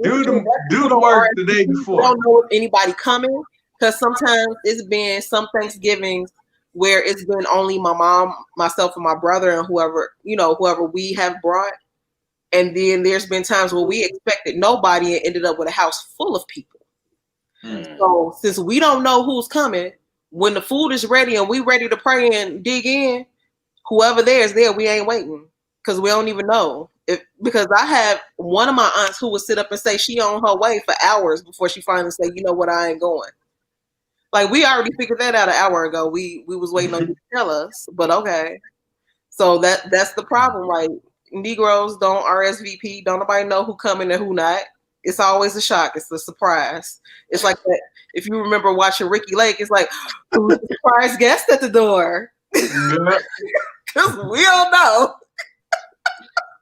Do the work the day before. I don't know if anybody coming because sometimes it's been some Thanksgivings where it's been only my mom, myself, and my brother, and whoever we have brought. And then there's been times where we expected nobody and ended up with a house full of people. So since we don't know who's coming, when the food is ready and we ready to pray and dig in, whoever there is there, we ain't waiting because we don't even know. Because I have one of my aunts who would sit up and say she on her way for hours before she finally say, you know what, I ain't going. Like, we already figured that out an hour ago. We was waiting on you to tell us, but okay. So that's the problem. Like, Negroes don't RSVP. Don't nobody know who coming and who not. It's always a shock. It's a surprise. It's like that. If you remember watching Ricky Lake, it's like, who's the surprise guest at the door? Because we don't know.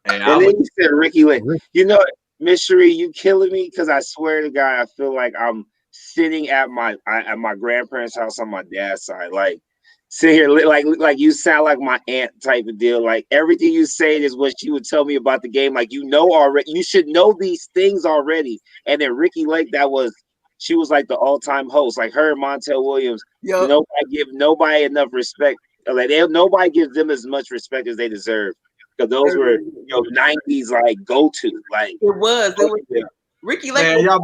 And then you said Ricky Lake. You know, Miss Cherie, you killing me because I swear to God, I feel like I'm sitting at my grandparents' house on my dad's side, like sit here like you sound like my aunt type of deal. Like everything you say is what she would tell me about the game. Like, you know already, you should know these things already. And then Ricky Lake, she was like the all-time host, like her and Montel Williams. Yep. Nobody give nobody enough respect. Like nobody gives them as much respect as they deserve. Because those were 90s like go-to. Like it was. Ricky Lake. Man, y'all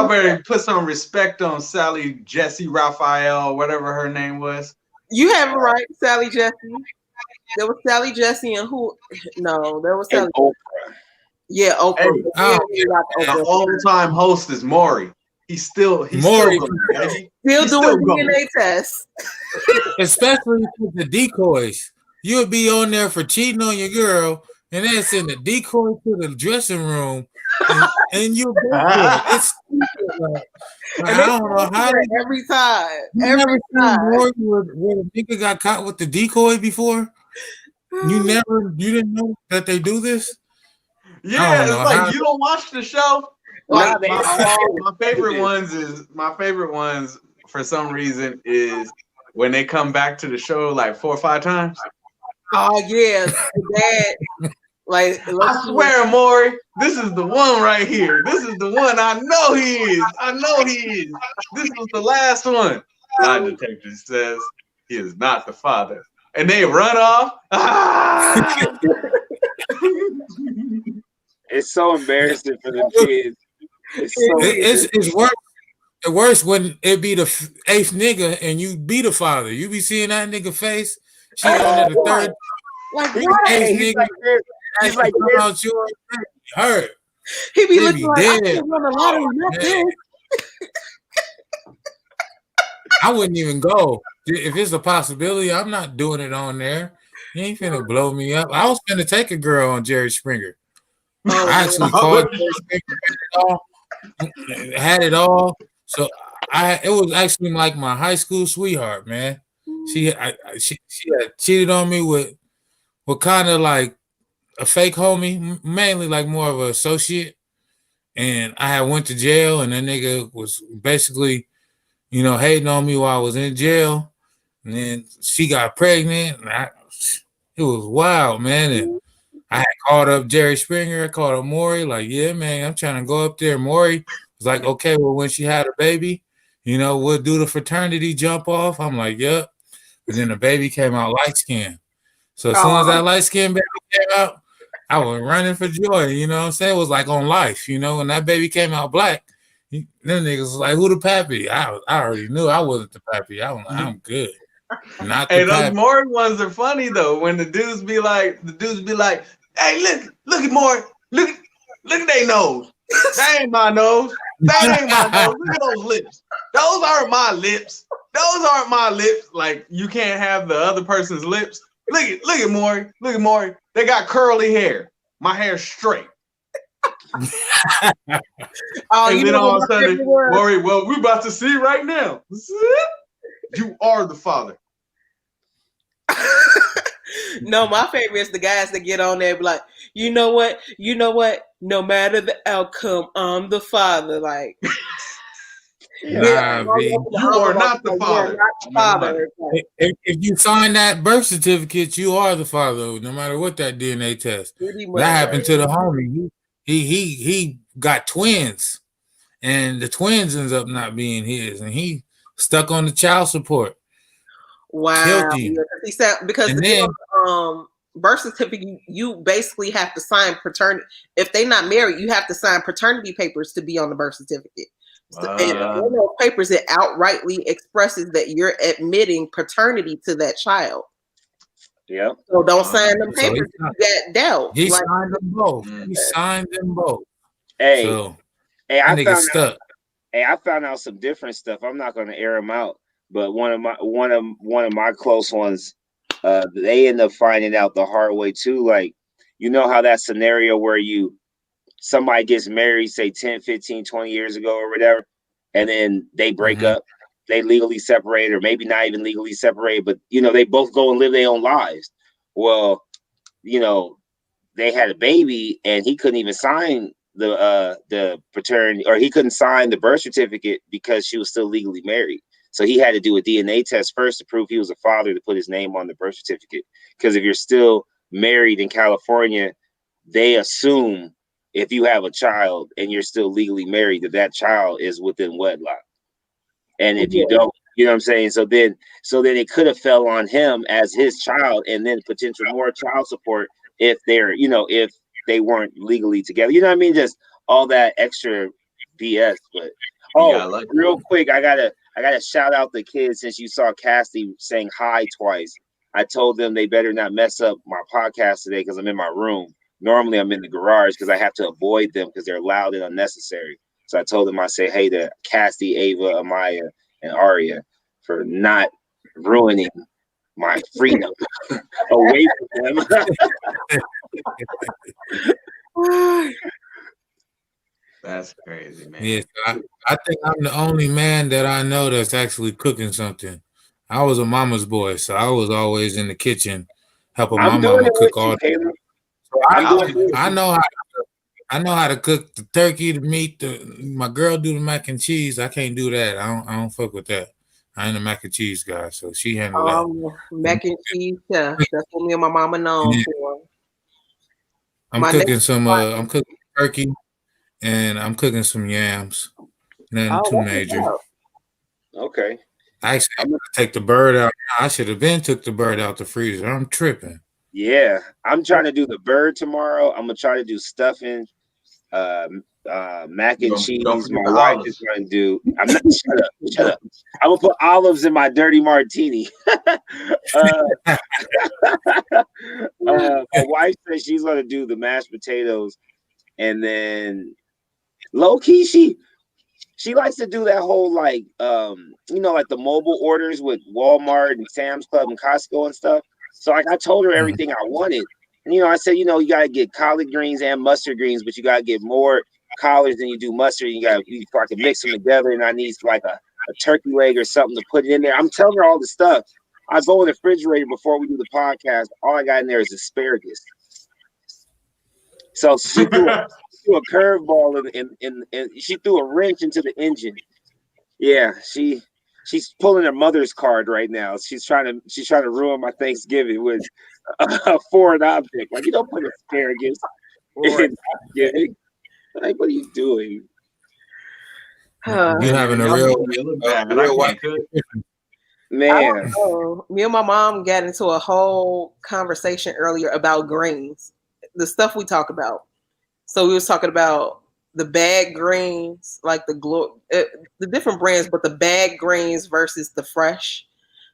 better put some respect on Sally Jesse Raphael, whatever her name was. You have it right, Sally Jesse. There was Sally Jesse and who? No, there was Sally. Oprah. Yeah, Oprah. Hey, the all-time host is Maury. He's still doing DNA tests. Especially with the decoys. You would be on there for cheating on your girl, and then send the decoy to the dressing room, and you go for it. It's stupid. I don't know how every time. Every time. Where a nigga got caught with the decoy before? You didn't know that they do this? Yeah, it's like you don't watch the show. Like my favorite ones for some reason is when they come back to the show like 4 or 5 times. Oh yeah, Dad. Like I swear, Maury, this is the one right here. This is the one. I know he is. This was the last one. Lie detector says he is not the father, and they run off. It's so embarrassing for the kids. It's worse. It's worse when it be the 8th nigga and you be the father. You be seeing that nigga face. She on the 3rd. Like what? 8th nigga. He's like about you hurt. He be looking like I can't run a lottery, not this. I wouldn't even go. If it's a possibility, I'm not doing it on there. You ain't finna blow me up. I was finna take a girl on Jerry Springer. I actually called Jerry Springer, had it all. So it was actually like my high school sweetheart, man. She had cheated on me with kind of like a fake homie, mainly like more of an associate. And I had went to jail, and that nigga was basically, hating on me while I was in jail. And then she got pregnant, and it was wild, man. And I had called up Jerry Springer. I called up Maury, like, yeah, man, I'm trying to go up there. Maury was like, okay, well, when she had a baby, we'll do the fraternity jump off. I'm like, yep. And then the baby came out light skinned. So as soon as that light skinned baby came out, I was running for joy. You know what I'm saying? It was like on life, when that baby came out black. Them niggas was like, who the pappy? I already knew I wasn't the pappy. I'm good. Not the hey, those pappy. Maury ones are funny though. When the dudes be like, hey, look at Maury. Look at their nose. That ain't my nose. That ain't my nose. Look at those lips. Those aren't my lips. Those aren't my lips. Like, you can't have the other person's lips. Look at Maury. Look at Maury. They got curly hair. My hair's straight. And then all of a sudden, Maury, well, we're about to see right now. You are the father. No, my favorite is the guys that get on there and be like, you know what? No matter the outcome, I'm the father. Like, you are not the father. If you sign that birth certificate, you are the father, no matter what that DNA test. That happened to the homie. He got twins, and the twins ends up not being his, and he stuck on the child support. Wow. He said because birth certificate, you basically have to sign paternity. If they're not married, you have to sign paternity papers to be on the birth certificate. And one of those papers, it outrightly expresses that you're admitting paternity to that child. Yeah. So don't sign them papers. You got doubt. He signed them both. He signed them both. Hey, so, I found out some different stuff. I'm not going to air them out, but one of my close ones, they end up finding out the hard way too. Like, you know how that scenario where somebody gets married, say 10, 15, 20 years ago or whatever, and then they break up, they legally separate, or maybe not even legally separate, but they both go and live their own lives. Well, they had a baby and he couldn't even sign the paternity, or he couldn't sign the birth certificate because she was still legally married. So he had to do a DNA test first to prove he was a father to put his name on the birth certificate. Because if you're still married in California, they assume if you have a child and you're still legally married, that child is within wedlock. And if you don't, you know what I'm saying? So then it could have fell on him as his child, and then potential more child support if they're, if they weren't legally together. You know what I mean? Just all that extra BS. But real quick, I gotta shout out the kids. Since you saw Cassie saying hi twice, I told them they better not mess up my podcast today because I'm in my room. Normally I'm in the garage because I have to avoid them because they're loud and unnecessary. So I told them, I say hey to Cassie, Ava, Amaya, and Aria for not ruining my freedom away from them. That's crazy, man. Yeah, I think I'm the only man that I know that's actually cooking something. I was a mama's boy, so I was always in the kitchen helping my mama cook all that. So I know how to cook the turkey, the meat. My girl do the mac and cheese. I can't do that. I don't fuck with that. I ain't a mac and cheese guy, so she handled that. Mac and cheese, yeah. That's what me and my mama known for. I'm cooking turkey, and I'm cooking some yams. Nothing too major. Okay. Actually, I'm gonna take the bird out. I should have took the bird out the freezer. I'm tripping. Yeah, I'm trying to do the bird tomorrow. I'm gonna try to do stuffing, mac and cheese. My wife is gonna do. I'm not. Shut up. I'm gonna put olives in my dirty martini. My wife says she's gonna do the mashed potatoes, and then low key she likes to do that whole like like the mobile orders with Walmart and Sam's Club and Costco and stuff. So like I told her everything I wanted. And I said, you gotta get collard greens and mustard greens, but you gotta get more collards than you do mustard. You gotta so I can mix them together, and I need like a turkey leg or something to put it in there. I'm telling her all the stuff. I go in the refrigerator before we do the podcast. All I got in there is asparagus. So she threw a curveball and she threw a wrench into the engine. Yeah, she's pulling her mother's card right now. She's trying to ruin my Thanksgiving with a foreign object. Like, you don't put asparagus in Thanksgiving. Like, what are you doing? You having a real white man. Me and my mom got into a whole conversation earlier about greens, the stuff we talk about. So we was talking about the bag greens, like the different brands, but the bag greens versus the fresh.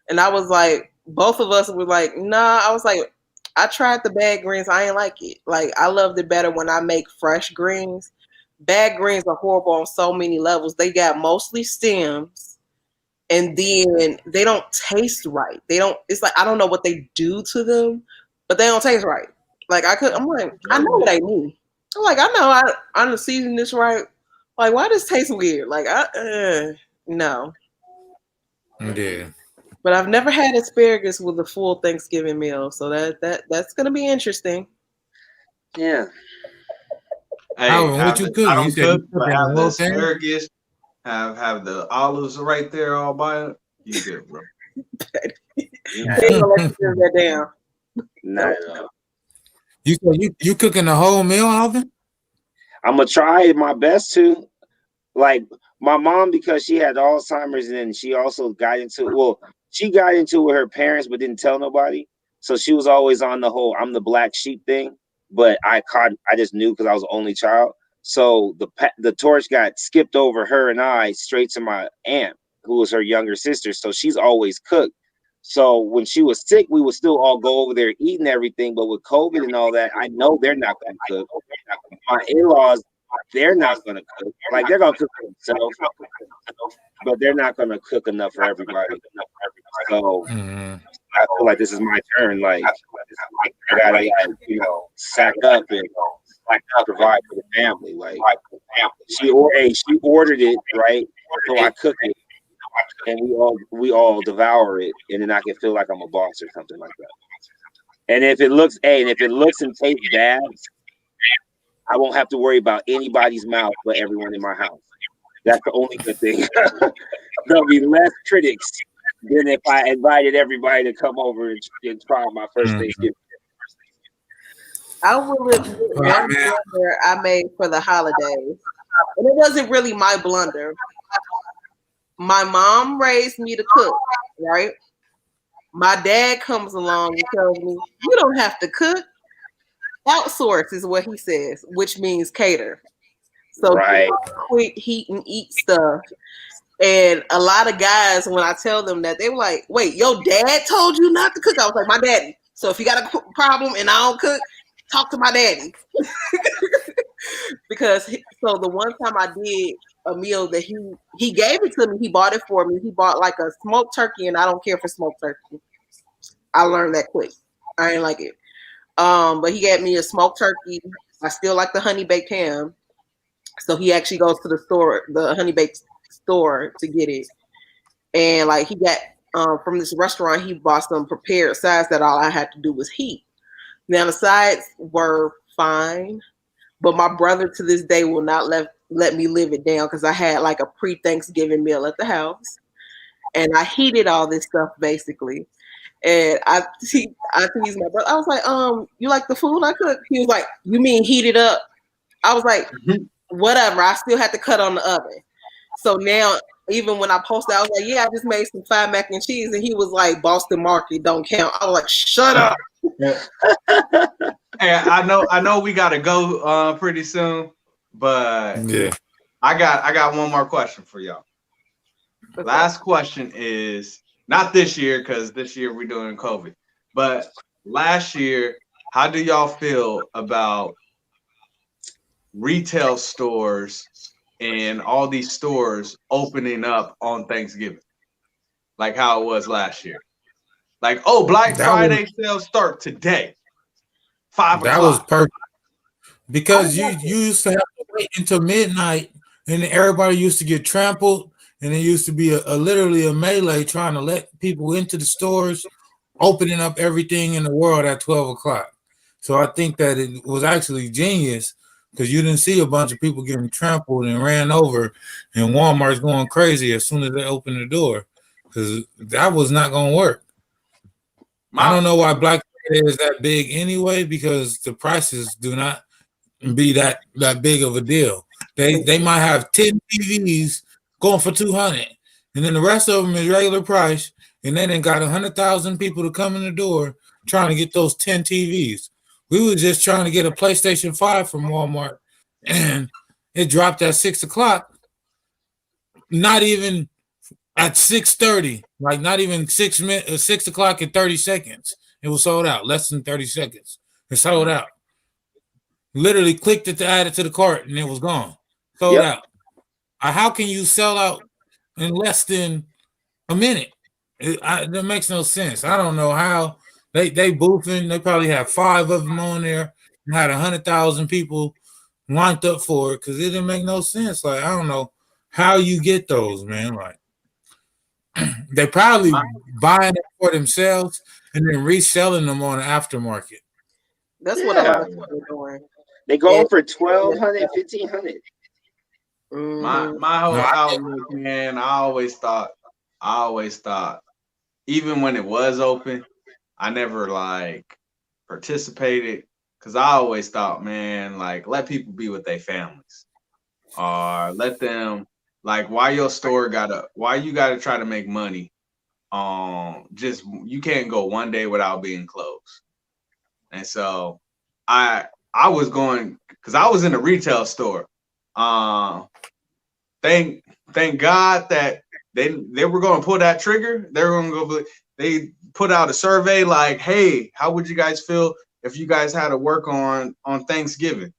And I was like, both of us were like, nah. I was like, I tried the bag greens. I ain't like it. Like, I loved it better when I make fresh greens. Bag greens are horrible on so many levels. They got mostly stems, and then they don't taste right. It's like, I don't know what they do to them, but they don't taste right. Like, I'm like, I know what I need. I'm like, I know I'm seasoning this right. Like, why does it taste weird? Like, no. Yeah. But I've never had asparagus with a full Thanksgiving meal, so that's gonna be interesting. Yeah. Hey, what you cook? I don't You cook, said but have the asparagus, have the olives right there all by it. You good, bro? They ain't gonna let you live that down. No. You said you cooking the whole meal, Alvin? I'm gonna try my best to. Like my mom, because she had Alzheimer's, and then she also got into it with her parents, but didn't tell nobody. So she was always on the whole I'm the black sheep thing. But I just knew because I was the only child. So the torch got skipped over her and I straight to my aunt, who was her younger sister. So she's always cooked. So when she was sick, we would still all go over there eating everything. But with COVID and all that, I know they're not going to cook. My in-laws, they're not going to cook. Like, they're going to cook for themselves, but they're not going to cook enough for everybody. So I feel like this is my turn. Like, I gotta, sack up and provide for the family. Like, she ordered it, right? So I cook it, and we all devour it, and then I can feel like I'm a boss or something like that. And if it looks and tastes bad, I won't have to worry about anybody's mouth but everyone in my house. That's the only good thing. There'll be less critics than if I invited everybody to come over and try my first Thanksgiving. I will admit one blunder I made for the holidays, and it wasn't really my blunder. My mom raised me to cook, right? My dad comes along and tells me, "You don't have to cook. Outsource," is what he says, which means cater. So quit heat and eat stuff. And a lot of guys, when I tell them that, they were like, "Wait, your dad told you not to cook?" I was like, "My daddy. So if you got a problem and I don't cook, talk to my daddy." Because so the one time I did a meal that he gave it to me, he bought it for me. He bought like a smoked turkey, and I don't care for smoked turkey. I learned that quick. I ain't like it. But he gave me a smoked turkey. I still like the honey baked ham. So he actually goes to the store, the honey baked store, to get it. And like he got from this restaurant, he bought some prepared sides that all I had to do was heat. Now the sides were fine, but my brother to this day will not let me live it down because I had like a pre-Thanksgiving meal at the house, and I heated all this stuff basically. And I teased my brother. I was like, "You like the food I cooked?" He was like, "You mean heat it up?" I was like, "Whatever." I still had to cut on the oven. So now, even when I posted, I was like, "Yeah, I just made some fried mac and cheese," and he was like, "Boston Market don't count." I was like, "Shut up." And I know we gotta go pretty soon, but yeah, I got one more question for y'all. The last question is not this year, because this year we're doing COVID, but last year, how do y'all feel about retail stores and all these stores opening up on Thanksgiving, like how it was last year? Like, oh, Black Friday sales start today, 5 o'clock. That was perfect because you used to have to wait until midnight, and everybody used to get trampled, and it used to be literally a melee trying to let people into the stores, opening up everything in the world at 12 o'clock. So I think that it was actually genius because you didn't see a bunch of people getting trampled and ran over, and Walmart's going crazy as soon as they open the door, because that was not going to work. I don't know why Black Friday is that big anyway, because the prices do not be that big of a deal. They might have 10 TVs going for $200, and then the rest of them is regular price, and then they got 100,000 people to come in the door trying to get those 10 TVs. We were just trying to get a PlayStation 5 from Walmart, and it dropped at 6 o'clock. Not even at 6:30, like not even 6 o'clock and 30 seconds. It was sold out, less than 30 seconds. It sold out. Literally clicked it to add it to the cart, and it was gone. Sold out. How can you sell out in less than a minute? That makes no sense. I don't know how they boofing. They probably have 5 of them on there and had 100,000 people lined up for it because it didn't make no sense. Like, I don't know how you get those, man. Like, they probably buying it for themselves and then reselling them on the aftermarket. That's what a lot of people are doing. They go for $1,200, $1,500. My whole outlook, man. I always thought, even when it was open, I never like participated because I always thought, man, like let people be with their families, or let them. Like, why you gotta try to make money just you can't go one day without being closed. And so I was going because I was in a retail store. Thank God that they were going to pull that trigger. They were going to go. They put out a survey like, "Hey, how would you guys feel if you guys had to work on Thanksgiving?"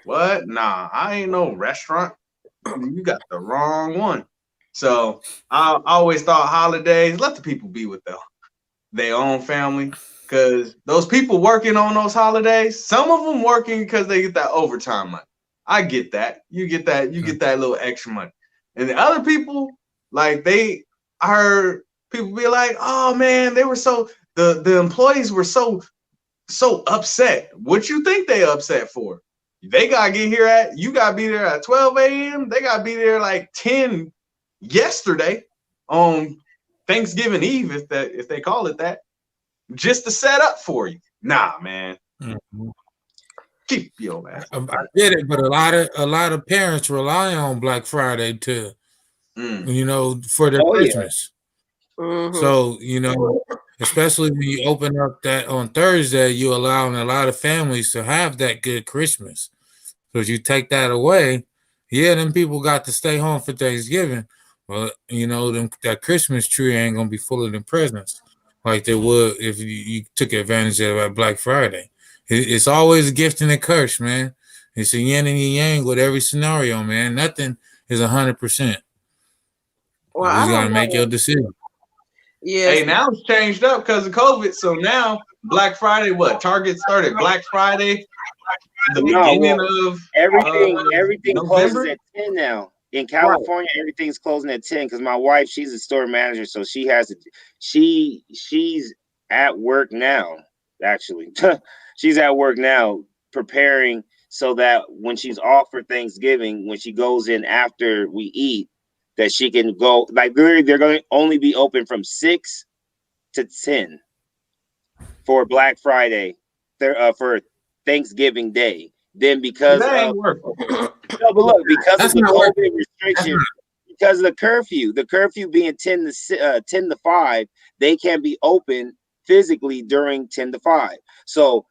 What? Nah, I ain't no restaurant. You got the wrong one. So I always thought holidays, let the people be with their own family, because those people working on those holidays, some of them working because they get that overtime money. I get that. You get that little extra money. And the other people, like I heard people be like, "Oh man, they were so the employees were so upset." What you think they upset for? They gotta get here you gotta be there at 12 a.m. They gotta be there like 10 yesterday on Thanksgiving Eve, if they call it that, just to set up for you. Nah, man. Mm-hmm. Keep your ass. I get it, but a lot of parents rely on Black Friday to, for their Christmas. Yeah. Mm-hmm. So, especially when you open up that on Thursday, you're allowing a lot of families to have that good Christmas. So if you take that away, them people got to stay home for Thanksgiving. Well, that Christmas tree ain't gonna be full of them presents like they would if you took advantage of it at Black Friday. It's always a gift and a curse, man. It's a yin and a yang with every scenario, man. Nothing is 100%. Well, you just gotta make your decision. Yeah. Hey, now it's changed up because of COVID. So now Black Friday, Target started Black Friday. The beginning of everything closes at 10 now. In California, everything's closing at 10 because my wife, she's a store manager, so she's at work now. Actually, she's at work now preparing so that when she's off for Thanksgiving, when she goes in after we eat, that she can go. Like they're going to only be open from 6 to 10 for Black Friday, for Thanksgiving Day. Then because of the COVID restriction, because of the curfew being 10 to 5, they can be open physically during 10 to 5. So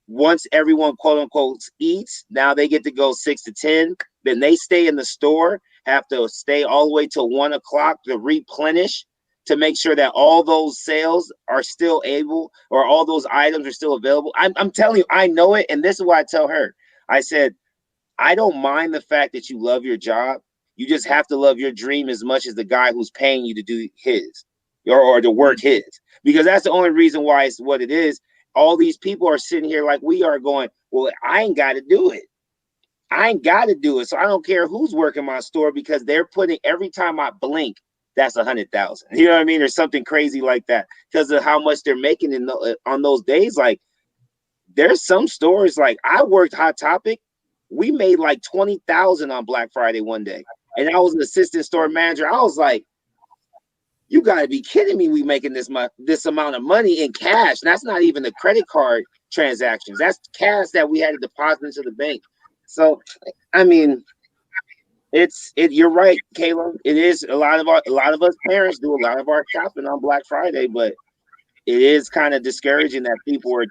once everyone quote unquote eats, now they get to go 6 to 10. Then they stay in the store, have to stay all the way till 1 o'clock to replenish, to make sure that all those sales are still able, or all those items are still available. I'm telling you, I know it. And this is why I tell her, I said, I don't mind the fact that you love your job. You just have to love your dream as much as the guy who's paying you to do his, or to work his, because that's the only reason why it's what it is. All these people are sitting here like we are going, well, I ain't got to do it. So I don't care who's working my store, because they're putting, every time I blink, that's 100,000. You know what I mean? Or something crazy like that, because of how much they're making on those days. Like there's some stores, like I worked Hot Topic. We made like 20,000 on Black Friday one day. And I was an assistant store manager. I was like, you gotta be kidding me. We making this amount of money in cash. And that's not even the credit card transactions. That's cash that we had to deposit into the bank. So, I mean, you're right, Caleb. It is a lot of us parents do a lot of our shopping on Black Friday, but it is kind of discouraging that people are,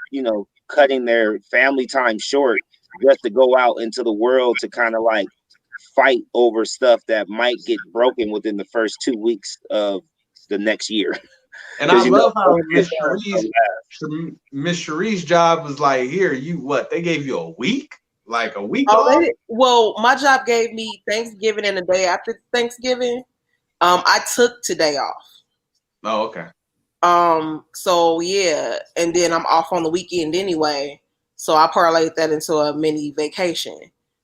cutting their family time short just to go out into the world to kind of like fight over stuff that might get broken within the first 2 weeks of the next year. And I love how Miss Cherie's job was like, here, they gave you a week? Like a week off? Well, my job gave me Thanksgiving and the day after Thanksgiving. I took today off. Oh, okay. So yeah, and then I'm off on the weekend anyway. So I parlayed that into a mini vacation.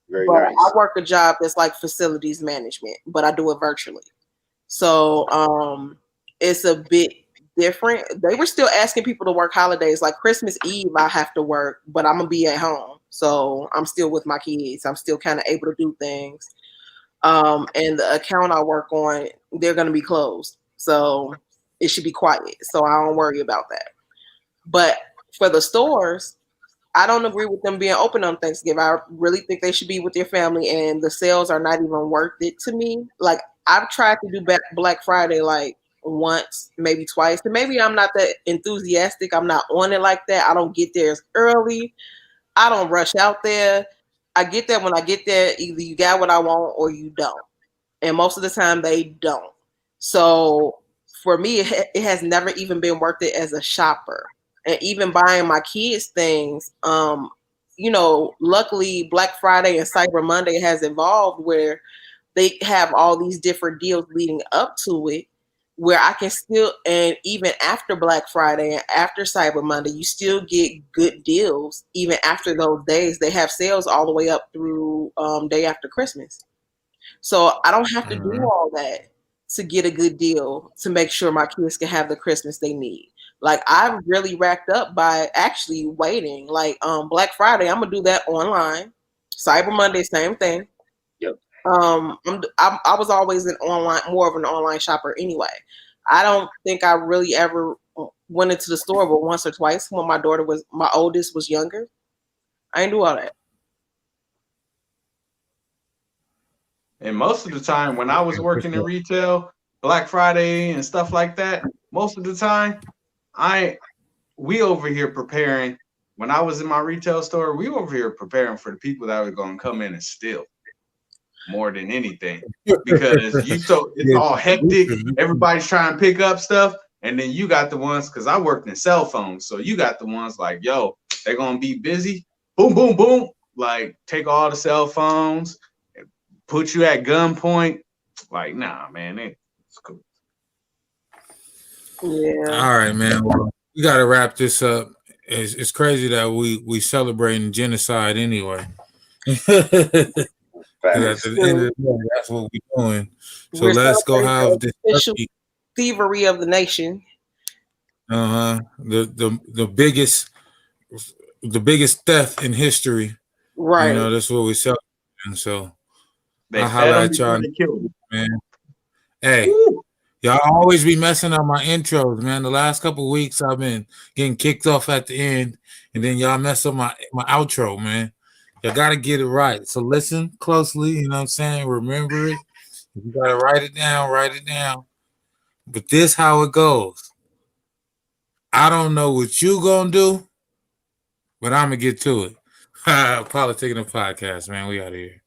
Very nice. I work a job that's like facilities management, but I do it virtually. So it's a bit different. They were still asking people to work holidays, like Christmas Eve I have to work, but I'm gonna be at home. So I'm still with my kids. I'm still kind of able to do things. And the account I work on, they're gonna be closed. So it should be quiet. So I don't worry about that. But for the stores, I don't agree with them being open on Thanksgiving. I really think they should be with their family, and the sales are not even worth it to me. Like I've tried to do Black Friday like once, maybe twice. And maybe I'm not that enthusiastic. I'm not on it like that. I don't get there as early. I don't rush out there. I get there when I get there. Either you got what I want or you don't. And most of the time they don't. So for me, it has never even been worth it as a shopper. And even buying my kids things, luckily Black Friday and Cyber Monday has evolved where they have all these different deals leading up to it, where I can still, and even after Black Friday and after Cyber Monday, you still get good deals. Even after those days, they have sales all the way up through day after Christmas. So I don't have to do all that to get a good deal to make sure my kids can have the Christmas they need. Like I've really racked up by actually waiting. Like Black Friday, I'm gonna do that online. Cyber Monday, same thing. Yep. I was always more of an online shopper anyway. I don't think I really ever went into the store but once or twice when my oldest was younger. I didn't do all that. And most of the time when I was working in retail, Black Friday and stuff like that, most of the time, we over here preparing. When I was in my retail store, we over here preparing for the people that were going to come in and steal more than anything, because it's all hectic. Everybody's trying to pick up stuff, and then you got the ones, because I worked in cell phones, so you got the ones like, yo, they're going to be busy. Boom, boom, boom. Like take all the cell phones, put you at gunpoint. Like, nah, man, it's cool. Yeah. All right, man. Well, we got to wrap this up. It's crazy that we celebrating genocide anyway. At the end of the day, that's what we're doing. So let's go have this thievery of the nation. The biggest theft in history. Right. That's what we celebrating. So they I holla at y'all, man. Hey. Woo! Y'all always be messing up my intros, man. The last couple of weeks I've been getting kicked off at the end, and then y'all mess up my outro, man. You gotta get it right. So listen closely, you know what I'm saying? Remember it. If you gotta write it down. But this how it goes. I don't know what you gonna do, but I'm gonna get to it. PolitiKan the Podcast, man. We out of here.